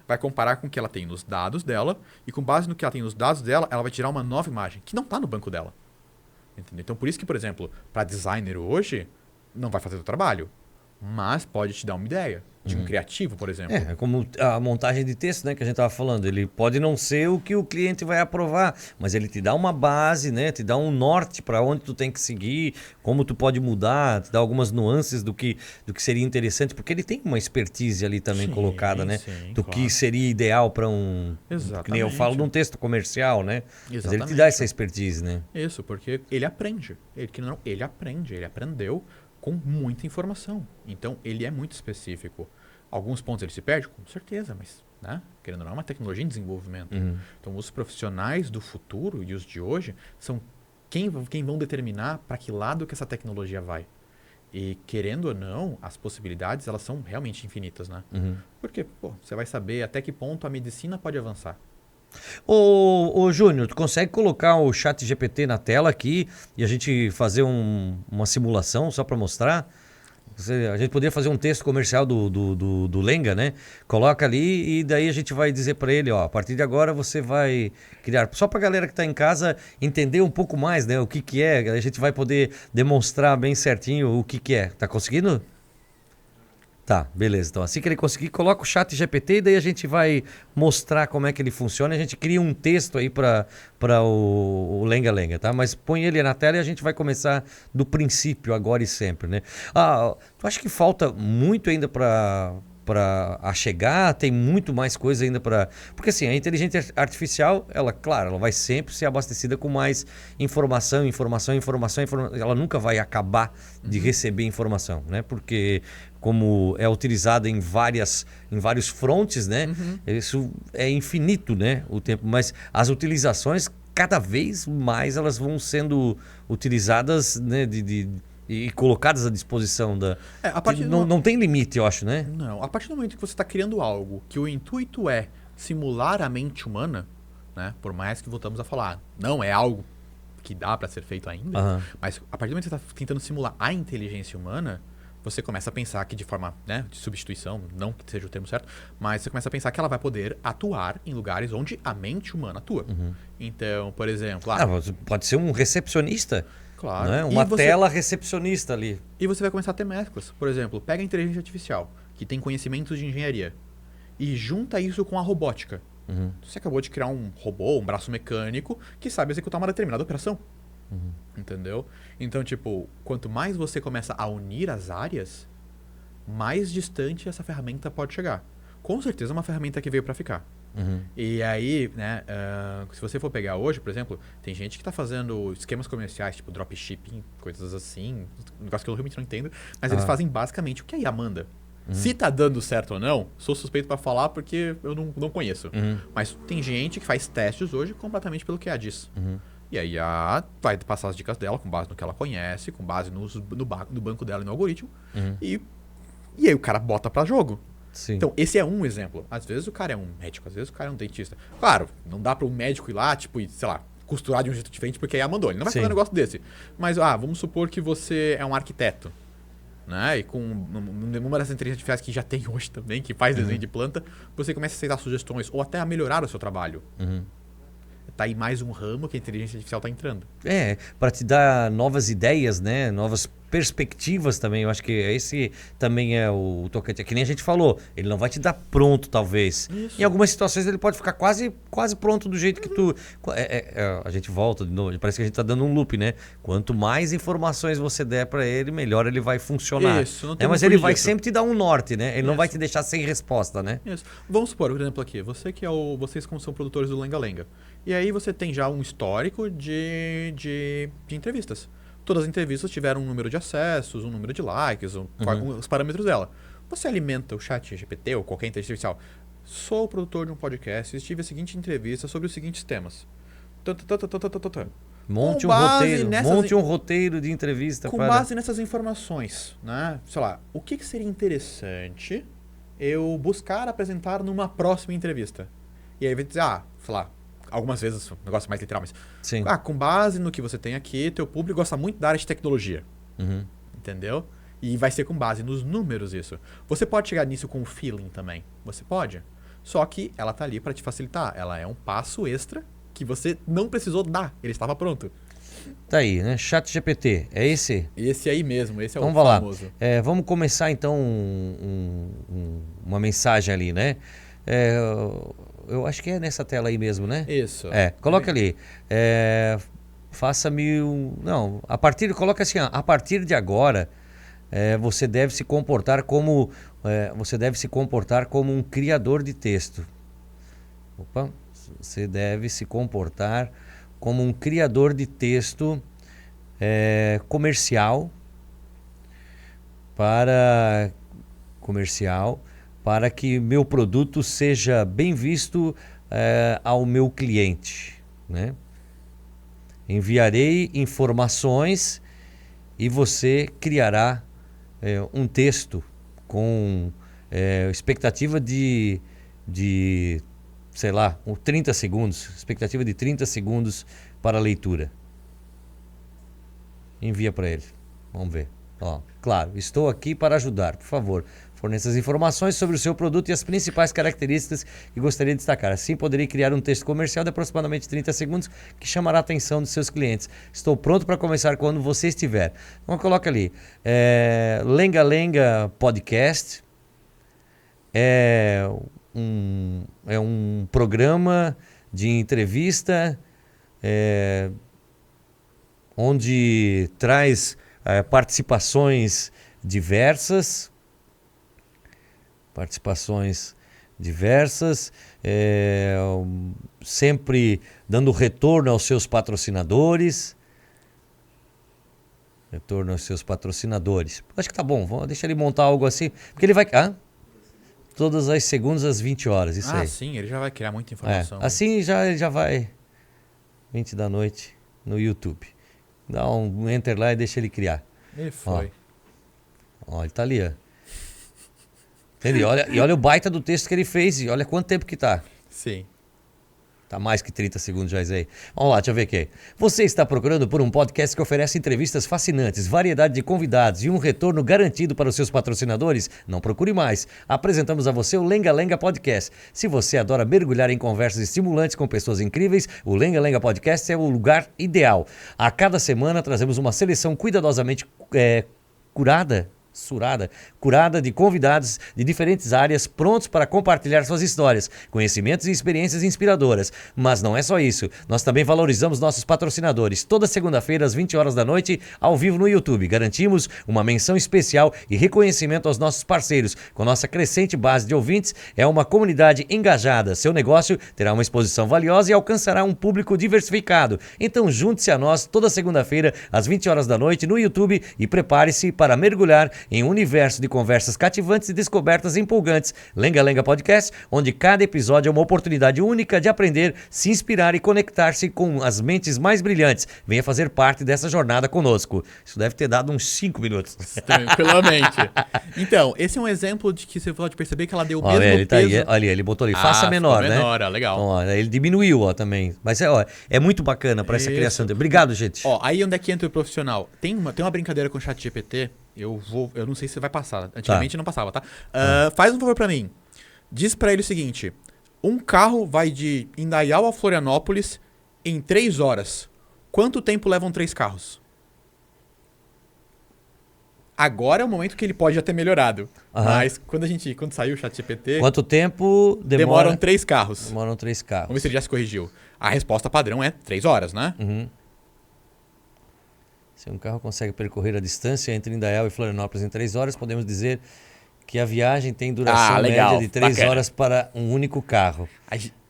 D: vai comparar com o que ela tem nos dados dela, e com base no que ela tem nos dados dela, ela vai tirar uma nova imagem, que não está no banco dela. Entendeu? Então, por isso que, por exemplo, para designer hoje, não vai fazer o trabalho, mas pode te dar uma ideia de um criativo, por exemplo.
C: É como a montagem de texto, né, que a gente estava falando. Ele pode não ser o que o cliente vai aprovar, mas ele te dá uma base, né, te dá um norte para onde tu tem que seguir, como tu pode mudar, te dá algumas nuances do que seria interessante, porque ele tem uma expertise ali também colocada, né, do
D: claro.
C: que seria ideal para um...
D: Exatamente.
C: Que nem eu falo de um texto comercial, né?
D: Exatamente.
C: Mas ele te dá essa expertise, né?
D: Isso, porque ele aprende. Ele aprendeu com muita informação. Então, ele é muito específico. Alguns pontos ele se perde? Com certeza, mas, né? Querendo ou não, é uma tecnologia em desenvolvimento. Então, os profissionais do futuro e os de hoje são quem vão determinar para que lado que essa tecnologia vai. E, querendo ou não, as possibilidades, elas são realmente infinitas, né? Porque, você vai saber até que ponto a medicina pode avançar.
C: Ô Júnior, tu consegue colocar o chat GPT na tela aqui e a gente fazer uma simulação só para mostrar? A gente poderia fazer um texto comercial do Lenga, né? Coloca ali e daí a gente vai dizer para ele, ó, a partir de agora você vai criar, só para a galera que está em casa entender um pouco mais, né? O que é, a gente vai poder demonstrar bem certinho o que é. Tá conseguindo? Tá, beleza. Então, assim que ele conseguir, coloca o chat GPT e daí a gente vai mostrar como é que ele funciona. A gente cria um texto aí para o Lenga Lenga, tá? Mas põe ele na tela e a gente vai começar do princípio, agora e sempre, né? Tu acha que falta muito ainda para a chegar, tem muito mais coisa ainda para... Porque assim, a inteligência artificial, ela, claro, ela vai sempre ser abastecida com mais informação, ela nunca vai acabar de receber informação, né? Porque como é utilizada em vários frontes, né? Isso é infinito, né? O tempo, mas as utilizações, cada vez mais elas vão sendo utilizadas, né? E colocadas à disposição da... não tem limite, eu acho, né?
D: Não, a partir do momento que você está criando algo que o intuito é simular a mente humana, né? Por mais que voltamos a falar, não é algo que dá para ser feito ainda, mas a partir do momento que você está tentando simular a inteligência humana, você começa a pensar que de forma, né, de substituição, não que seja o termo certo, mas você começa a pensar que ela vai poder atuar em lugares onde a mente humana atua. Então, por exemplo...
C: pode ser um recepcionista.
D: Claro.
C: Né? Uma tela recepcionista ali.
D: E você vai começar a ter mesclas. Por exemplo, pega a inteligência artificial, que tem conhecimentos de engenharia, e junta isso com a robótica. Você acabou de criar um robô, um braço mecânico, que sabe executar uma determinada operação. Entendeu? Então, tipo, quanto mais você começa a unir as áreas, mais distante essa ferramenta pode chegar. Com certeza é uma ferramenta que veio para ficar. E aí, né, se você for pegar hoje, por exemplo, tem gente que está fazendo esquemas comerciais, tipo dropshipping, coisas assim, um negócio que eu realmente não entendo, mas eles fazem basicamente o que a IA manda. Se tá dando certo ou não, sou suspeito para falar porque eu não conheço. Mas tem gente que faz testes hoje completamente pelo que a IA diz. E aí a IA vai passar as dicas dela com base no que ela conhece, com base no banco dela e no algoritmo, e aí o cara bota para jogo.
C: Sim.
D: Então, esse é um exemplo. Às vezes o cara é um médico, às vezes o cara é um dentista. Claro, não dá para um médico ir lá, tipo, sei lá, costurar de um jeito diferente porque aí a mandou. Ele não vai fazer um negócio desse. Mas, vamos supor que você é um arquiteto, né? E com uma das inteligências artificiais que já tem hoje também, que faz desenho de planta, você começa a aceitar sugestões ou até a melhorar o seu trabalho. Tá aí mais um ramo que a inteligência artificial tá entrando.
C: Para te dar novas ideias, né? Novas perspectivas também. Eu acho que esse também é o tocante. É que nem a gente falou, ele não vai te dar pronto, talvez.
D: Isso.
C: Em algumas situações ele pode ficar quase pronto do jeito que tu... a gente volta de novo, parece que a gente tá dando um loop, né? Quanto mais informações você der para ele, melhor ele vai funcionar.
D: Isso, não tem
C: mas ele vai sempre te dar um norte, né? Ele não vai te deixar sem resposta, né?
D: Isso. Vamos supor, por exemplo, aqui, vocês como são produtores do Lenga Lenga. E aí você tem já um histórico de entrevistas. Todas as entrevistas tiveram um número de acessos, um número de likes, os parâmetros dela. Você alimenta o chat GPT ou qualquer inteligência artificial. Sou o produtor de um podcast e tive a seguinte entrevista sobre os seguintes temas.
C: Monte um roteiro de entrevista.
D: Com base nessas informações, né? Sei lá, o que seria interessante eu buscar apresentar numa próxima entrevista? E aí vai dizer, sei lá, algumas vezes, um negócio mais literal, mas...
C: Sim.
D: Com base no que você tem aqui, teu público gosta muito da área de tecnologia. Entendeu? E vai ser com base nos números isso. Você pode chegar nisso com o feeling também. Você pode. Só que ela tá ali para te facilitar. Ela é um passo extra que você não precisou dar. Ele estava pronto.
C: Tá aí, né? ChatGPT. É esse?
D: Esse aí mesmo. Esse é
C: vamos
D: o famoso.
C: Vamos começar então uma mensagem ali, né? Eu acho que é nessa tela aí mesmo, né?
D: Isso.
C: Coloca ali. Faça-me um... Não, coloca assim, a partir de agora, você deve se comportar como um criador de texto. Você deve se comportar como um criador de texto comercial para que meu produto seja bem visto ao meu cliente, né? Enviarei informações e você criará um texto com expectativa de sei lá, 30 segundos, expectativa de 30 segundos para a leitura. Envia para ele. Vamos ver. Claro, estou aqui para ajudar. Por favor, forneça as informações sobre o seu produto e as principais características que gostaria de destacar. Assim, poderei criar um texto comercial de aproximadamente 30 segundos que chamará a atenção dos seus clientes. Estou pronto para começar quando você estiver. Então, coloca ali. Lenga Lenga Podcast. É um programa de entrevista onde traz participações diversas Participações diversas, sempre dando retorno aos seus patrocinadores. Retorno aos seus patrocinadores. Acho que tá bom, vamos deixar ele montar algo assim. Porque ele vai... todas as segundas às 20 horas, isso aí.
D: Sim, ele já vai criar muita informação.
C: Assim já vai 20 da noite no YouTube. Dá um enter lá e deixa ele criar.
D: Ele foi.
C: Ó, ele tá ali, ó. Entendeu? Olha o baita do texto que ele fez e olha quanto tempo que tá.
D: Sim.
C: Tá mais que 30 segundos já isso aí. Vamos lá, deixa eu ver aqui. Você está procurando por um podcast que oferece entrevistas fascinantes, variedade de convidados e um retorno garantido para os seus patrocinadores? Não procure mais. Apresentamos a você o Lenga Lenga Podcast. Se você adora mergulhar em conversas estimulantes com pessoas incríveis, o Lenga Lenga Podcast é o lugar ideal. A cada semana trazemos uma seleção cuidadosamente curada de convidados de diferentes áreas prontos para compartilhar suas histórias, conhecimentos e experiências inspiradoras. Mas não é só isso, nós também valorizamos nossos patrocinadores. Toda segunda-feira às 20 horas da noite, ao vivo no YouTube. Garantimos uma menção especial e reconhecimento aos nossos parceiros. Com nossa crescente base de ouvintes, é uma comunidade engajada. Seu negócio terá uma exposição valiosa e alcançará um público diversificado. Então junte-se a nós toda segunda-feira às 20 horas da noite no YouTube e prepare-se para mergulhar em um universo de conversas cativantes e descobertas empolgantes. Lenga Lenga Podcast, onde cada episódio é uma oportunidade única de aprender, se inspirar e conectar-se com as mentes mais brilhantes. Venha fazer parte dessa jornada conosco. Isso deve ter dado uns 5 minutos.
D: Tranquilamente. Então, esse é um exemplo de que você pode perceber que ela deu o mesmo
C: ele tá
D: peso.
C: aí, olha, ele botou ali, faça menor, né?
D: Menor, legal.
C: Ó, ele diminuiu, também. Mas é muito bacana para essa criação. Obrigado, gente.
D: Aí onde é que entra o profissional? Tem uma brincadeira com o ChatGPT. Eu não sei se vai passar. Antigamente não passava, tá? Faz um favor pra mim. Diz pra ele o seguinte: um carro vai de Indaial a Florianópolis em 3 horas. Quanto tempo levam 3 carros? Agora é o momento que ele pode já ter melhorado. Mas quando saiu o ChatGPT...
C: Quanto tempo
D: demoram 3 carros?
C: Demoram 3 carros.
D: Vamos ver se ele já se corrigiu. A resposta padrão é 3 horas, né?
C: Uhum. Se um carro consegue percorrer a distância entre Indaial e Florianópolis em 3 horas, podemos dizer que a viagem tem duração média de 3 horas para um único carro.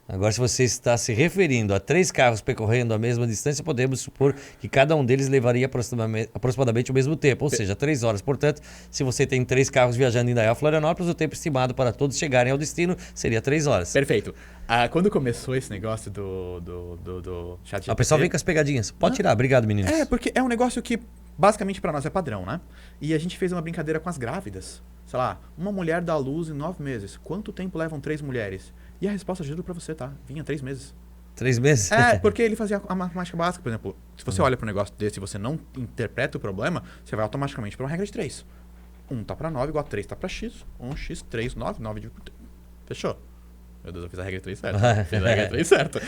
C: Agora, se você está se referindo a 3 carros percorrendo a mesma distância, podemos supor que cada um deles levaria aproximadamente o mesmo tempo, ou seja, 3 horas. Portanto, se você tem 3 carros viajando em Indaial a Florianópolis, o tempo estimado para todos chegarem ao destino seria 3 horas.
D: Perfeito. Quando começou esse negócio do ChatGPT...
C: O pessoal vem com as pegadinhas. Pode tirar. Obrigado, meninos.
D: Porque é um negócio que, basicamente, para nós é padrão, né? E a gente fez uma brincadeira com as grávidas. Sei lá, uma mulher dá à luz em 9 meses. Quanto tempo levam 3 mulheres? E a resposta juro pra você, tá? Vinha 3 meses.
C: 3 meses?
D: Porque ele fazia a matemática básica, por exemplo. Se você olha para um negócio desse e você não interpreta o problema, você vai automaticamente para uma regra de 3. 1 tá para 9 igual a 3 tá para x. 1x, 3, 9, 9 Fechou. Meu Deus, eu fiz a regra 3 certo. Fiz a regra 3 certo.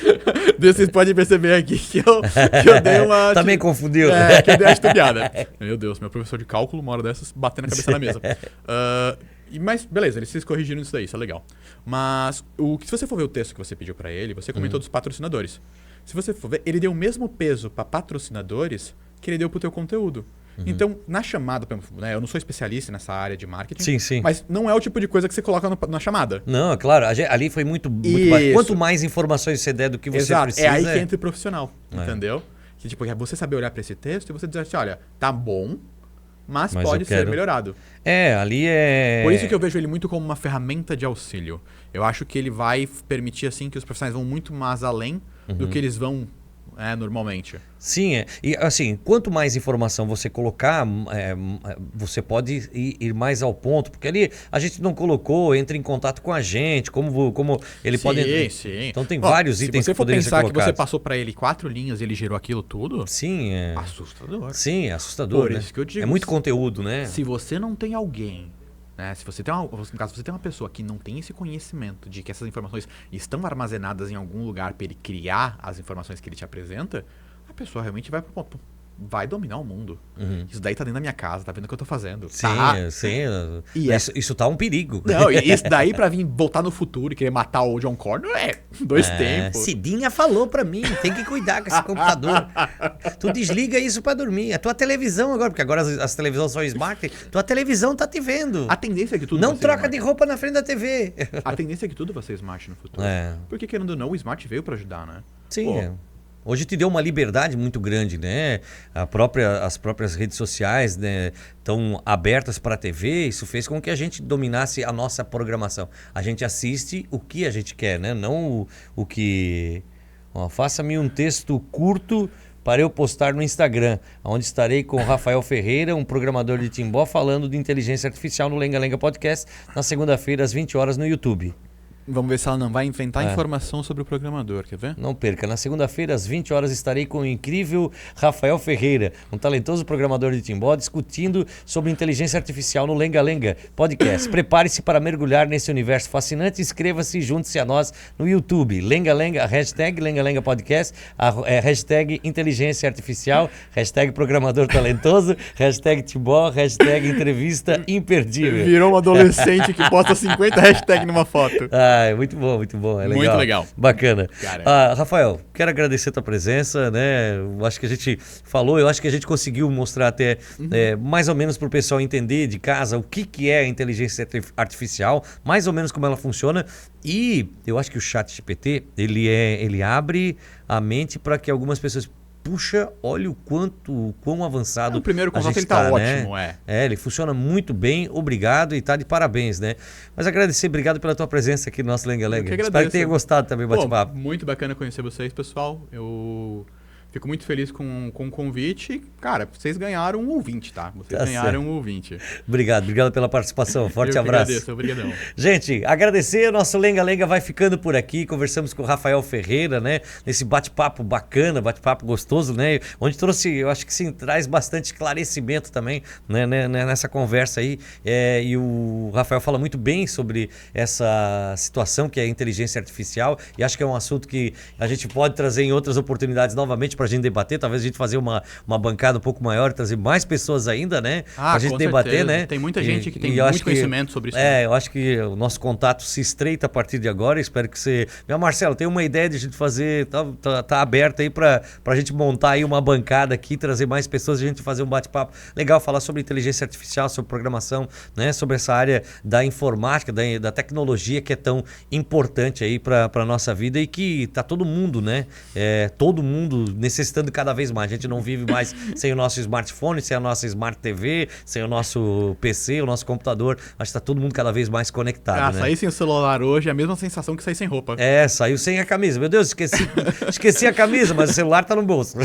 D: Vocês podem perceber aqui que eu dei uma...
C: Também confundiu.
D: Que eu dei uma estudiada. Meu Deus, meu professor de cálculo, uma hora dessas, batendo a cabeça na mesa. Mas, beleza, eles se corrigiram isso daí, isso é legal. Mas, se você for ver o texto que você pediu pra ele, você comentou dos patrocinadores. Se você for ver, ele deu o mesmo peso pra patrocinadores que ele deu pro teu conteúdo. Então, na chamada, né, eu não sou especialista nessa área de marketing,
C: sim.
D: mas não é o tipo de coisa que você coloca na chamada.
C: Não, é claro, ali foi muito mais. Quanto mais informações você der do que você precisa...
D: É aí que entra o profissional, entendeu? Que tipo, é você saber olhar pra esse texto e você dizer assim, olha, tá bom, mas pode ser melhorado.
C: Ali é...
D: Por isso que eu vejo ele muito como uma ferramenta de auxílio. Eu acho que ele vai permitir assim que os profissionais vão muito mais além do que eles vão normalmente.
C: Sim, e assim, quanto mais informação você colocar, você pode ir mais ao ponto, porque ali a gente não colocou, entra em contato com a gente, como ele pode...
D: Sim.
C: Então tem vários itens que poderiam ser colocados.
D: Se você for pensar que você passou para ele 4 linhas e ele gerou aquilo tudo...
C: Sim,
D: assustador.
C: Sim, é assustador,
D: Por isso que eu digo,
C: é muito conteúdo, né?
D: Se você não tem alguém... Se você tem no caso, você tem uma pessoa que não tem esse conhecimento de que essas informações estão armazenadas em algum lugar para ele criar as informações que ele te apresenta, a pessoa realmente vai pro ponto. vai dominar o mundo. Isso daí tá dentro da minha casa, tá vendo o que eu tô fazendo.
C: Sim,
D: Tá?
C: sim.
D: E
C: Isso tá um perigo.
D: Não, e isso daí pra vir voltar no futuro e querer matar o John Connor dois tempos.
C: Cidinha falou pra mim, tem que cuidar com esse computador. Tu desliga isso pra dormir. A tua televisão agora, porque agora as televisões são smart, tua televisão tá te vendo.
D: A tendência é que tudo
C: Não
D: vai ser
C: troca
D: smart.
C: de roupa na frente da TV.
D: A tendência é que tudo vai ser smart no futuro.
C: É.
D: Porque, querendo ou não, o smart veio pra ajudar, né?
C: Sim,
D: Pô,
C: é. Hoje te deu uma liberdade muito grande, né? As próprias redes sociais, né, estão abertas para a TV. Isso fez com que a gente dominasse a nossa programação. A gente assiste o que a gente quer, né? Não o que... Ó, faça-me um texto curto para eu postar no Instagram, onde estarei com o Rafael Ferreira, um programador de Timbó, falando de inteligência artificial no Lenga Lenga Podcast, na segunda-feira, às 20 horas, no YouTube.
D: vamos ver se ela não vai inventar informação sobre o programador, quer ver?
C: Não perca, na segunda-feira, às 20 horas, estarei com o incrível Rafael Ferreira, um talentoso programador de Timbó, discutindo sobre inteligência artificial no Lenga Lenga Podcast. Prepare-se para mergulhar nesse universo fascinante, inscreva-se e junte-se a nós no YouTube. Lenga Lenga, hashtag Lenga Lenga Podcast, hashtag inteligência artificial, hashtag programador talentoso, hashtag Timbó, hashtag entrevista imperdível.
D: Virou um adolescente que posta 50 hashtags numa foto.
C: Muito bom, é legal.
D: Muito legal.
C: Bacana.
D: Cara.
C: Rafael, quero agradecer a tua presença, né? Eu acho que a gente falou, eu acho que a gente conseguiu mostrar até mais ou menos para o pessoal entender de casa o que é a inteligência artificial, mais ou menos como ela funciona. E eu acho que o ChatGPT, ele abre a mente para que algumas pessoas... Puxa, olha o quão avançado.
D: O primeiro
C: a
D: contato
C: gente
D: ele tá
C: né?
D: ótimo,
C: Ele funciona muito bem, obrigado e tá de parabéns, né? Mas agradecer, obrigado pela tua presença aqui no nosso Lenga Lenga. Espero que tenha gostado também do bate-papo.
D: Muito bacana conhecer vocês, pessoal. Eu fico muito feliz com o convite. Cara, vocês ganharam um ouvinte, tá? Vocês ganharam um ouvinte.
C: Obrigado pela participação. Forte
D: Eu
C: abraço.
D: Agradeço, obrigadão.
C: Gente, agradecer, o nosso Lenga Lenga vai ficando por aqui. Conversamos com o Rafael Ferreira, né? Nesse bate-papo bacana, bate-papo gostoso, né? Onde trouxe, eu acho que sim, traz bastante esclarecimento também, né? Nessa conversa aí. E o Rafael fala muito bem sobre essa situação que é a inteligência artificial. E acho que é um assunto que a gente pode trazer em outras oportunidades novamente pra gente debater. Talvez a gente fazer uma bancada um pouco maior, trazer mais pessoas ainda, né? Pra gente debater,
D: certeza.
C: né?
D: Tem muita gente que tem muito conhecimento sobre isso.
C: Eu acho que o nosso contato se estreita a partir de agora. Espero que você... Marcelo, tem uma ideia de a gente fazer... Tá aberto aí pra gente montar aí uma bancada aqui, trazer mais pessoas, a gente fazer um bate-papo legal, falar sobre inteligência artificial, sobre programação, né? Sobre essa área da informática, da tecnologia que é tão importante aí pra nossa vida e que tá todo mundo, né? Todo mundo necessitando cada vez mais. A gente não vive mais sem o nosso smartphone, sem a nossa Smart TV, sem o nosso PC, o nosso computador. Acho que tá todo mundo cada vez mais conectado, né?
D: Sair sem o celular hoje é a mesma sensação que sair sem roupa.
C: Saiu sem a camisa. Meu Deus, esqueci a camisa, mas o celular tá no bolso.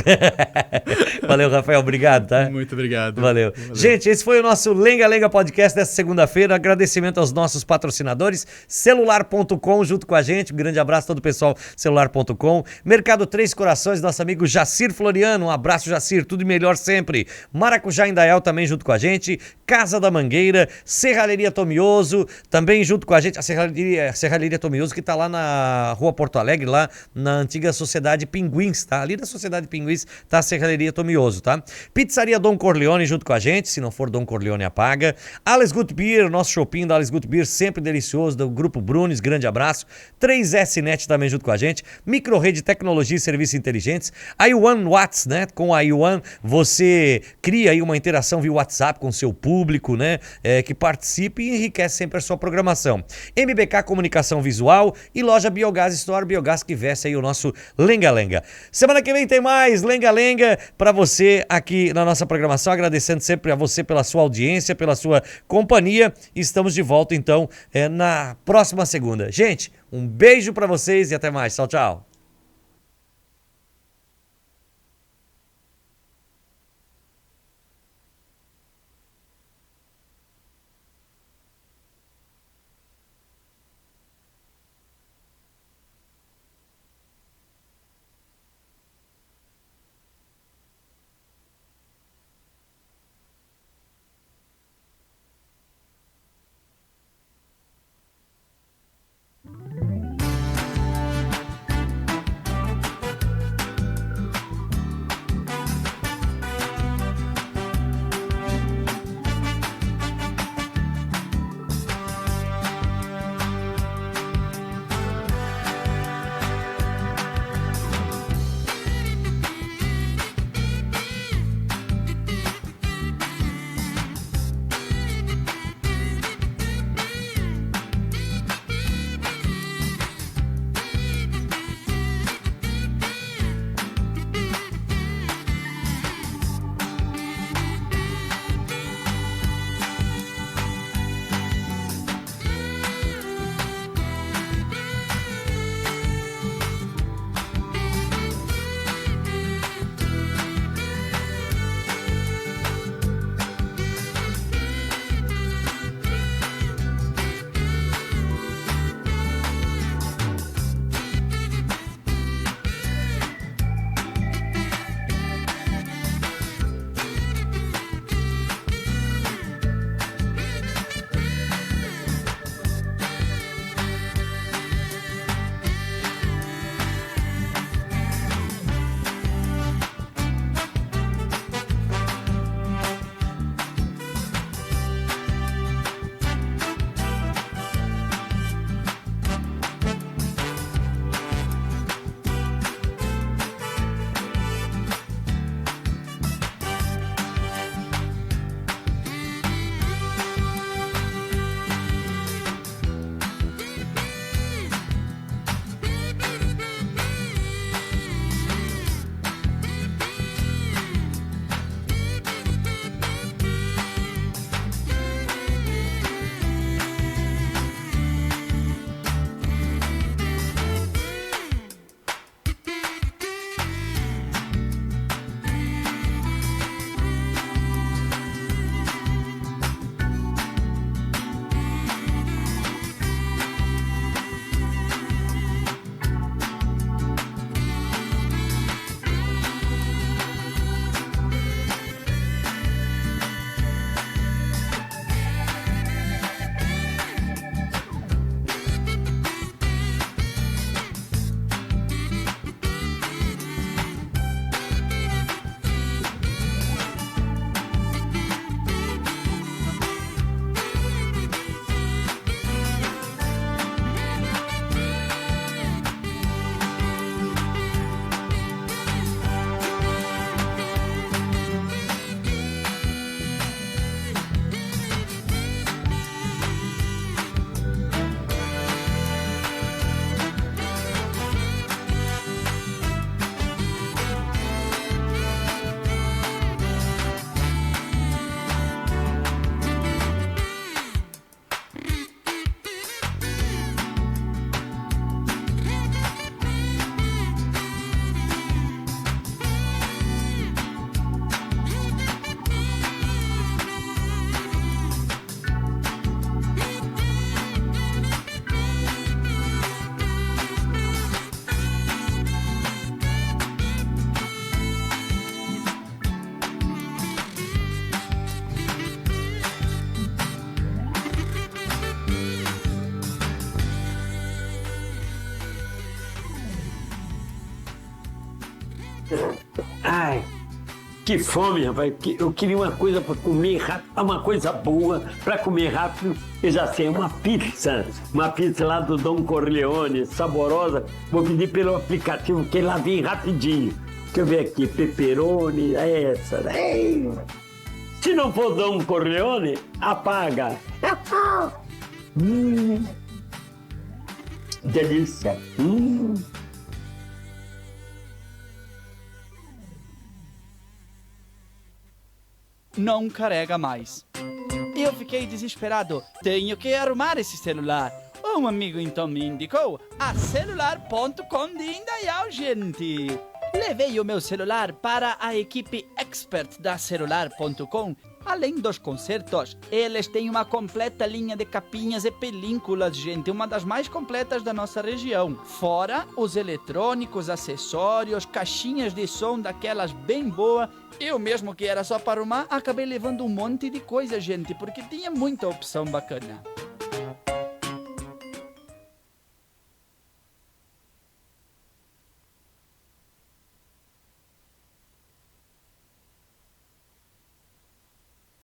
C: Valeu, Rafael. Obrigado, tá?
D: Muito obrigado.
C: Valeu. Gente, esse foi o nosso Lenga Lenga Podcast dessa segunda-feira. Agradecimento aos nossos patrocinadores. Celular.com junto com a gente. Um grande abraço a todo o pessoal. Celular.com. Mercado Três Corações, nosso amigo Jacir Floriano. Um abraço, Jacir. Tudo de melhor sempre. Maracujá Indaial também junto com a gente. Casa da Mangueira. Serralheria Tomioso. Também junto com a gente. A Serralheria Tomioso, que tá lá na Rua Porto Alegre, lá na antiga Sociedade Pinguins, tá? Ali na Sociedade Pinguins tá a Serralheria Tomioso, tá? Pizzaria Dom Corleone junto com a gente. Se não for Dom Corleone, apaga. Ales Gut Beer, nosso shopping da Ales Gut Beer, sempre delicioso, do Grupo Brunes, grande abraço. 3S Net também junto com a gente. Microrede Tecnologia e Serviços Inteligentes. A Yuan Watts, né? Com a Yuan, você cria aí uma interação via WhatsApp com o seu público, né? Que participe e enriquece sempre a sua programação. MBK Comunicação Visual e Loja Biogás Store, Biogás que veste aí o nosso Lenga Lenga. Semana que vem tem mais Lenga Lenga pra você aqui na nossa programação, agradecendo sempre a você pela sua audiência, pela sua companhia. Estamos de volta então na próxima segunda. Gente, um beijo pra vocês e até mais. Tchau, tchau.
A: Ai, que fome, rapaz. Eu queria uma coisa para comer rápido, uma coisa boa para comer rápido. Eu já sei, uma pizza lá do Don Corleone, saborosa. Vou pedir pelo aplicativo, que lá vem rapidinho. Deixa eu ver aqui, pepperoni, essa. Ei. Se não for Don Corleone, apaga. Delícia.
B: Não carrega mais. Eu fiquei desesperado. Tenho que arrumar esse celular. Um amigo então me indicou a celular.com de Indaial, gente. Levei o meu celular para a equipe expert da celular.com. Além dos consertos, eles têm uma completa linha de capinhas e películas, gente, uma das mais completas da nossa região. Fora os eletrônicos, acessórios, caixinhas de som daquelas bem boas. Eu mesmo, que era só para arrumar, acabei levando um monte de coisa, gente, porque tinha muita opção bacana.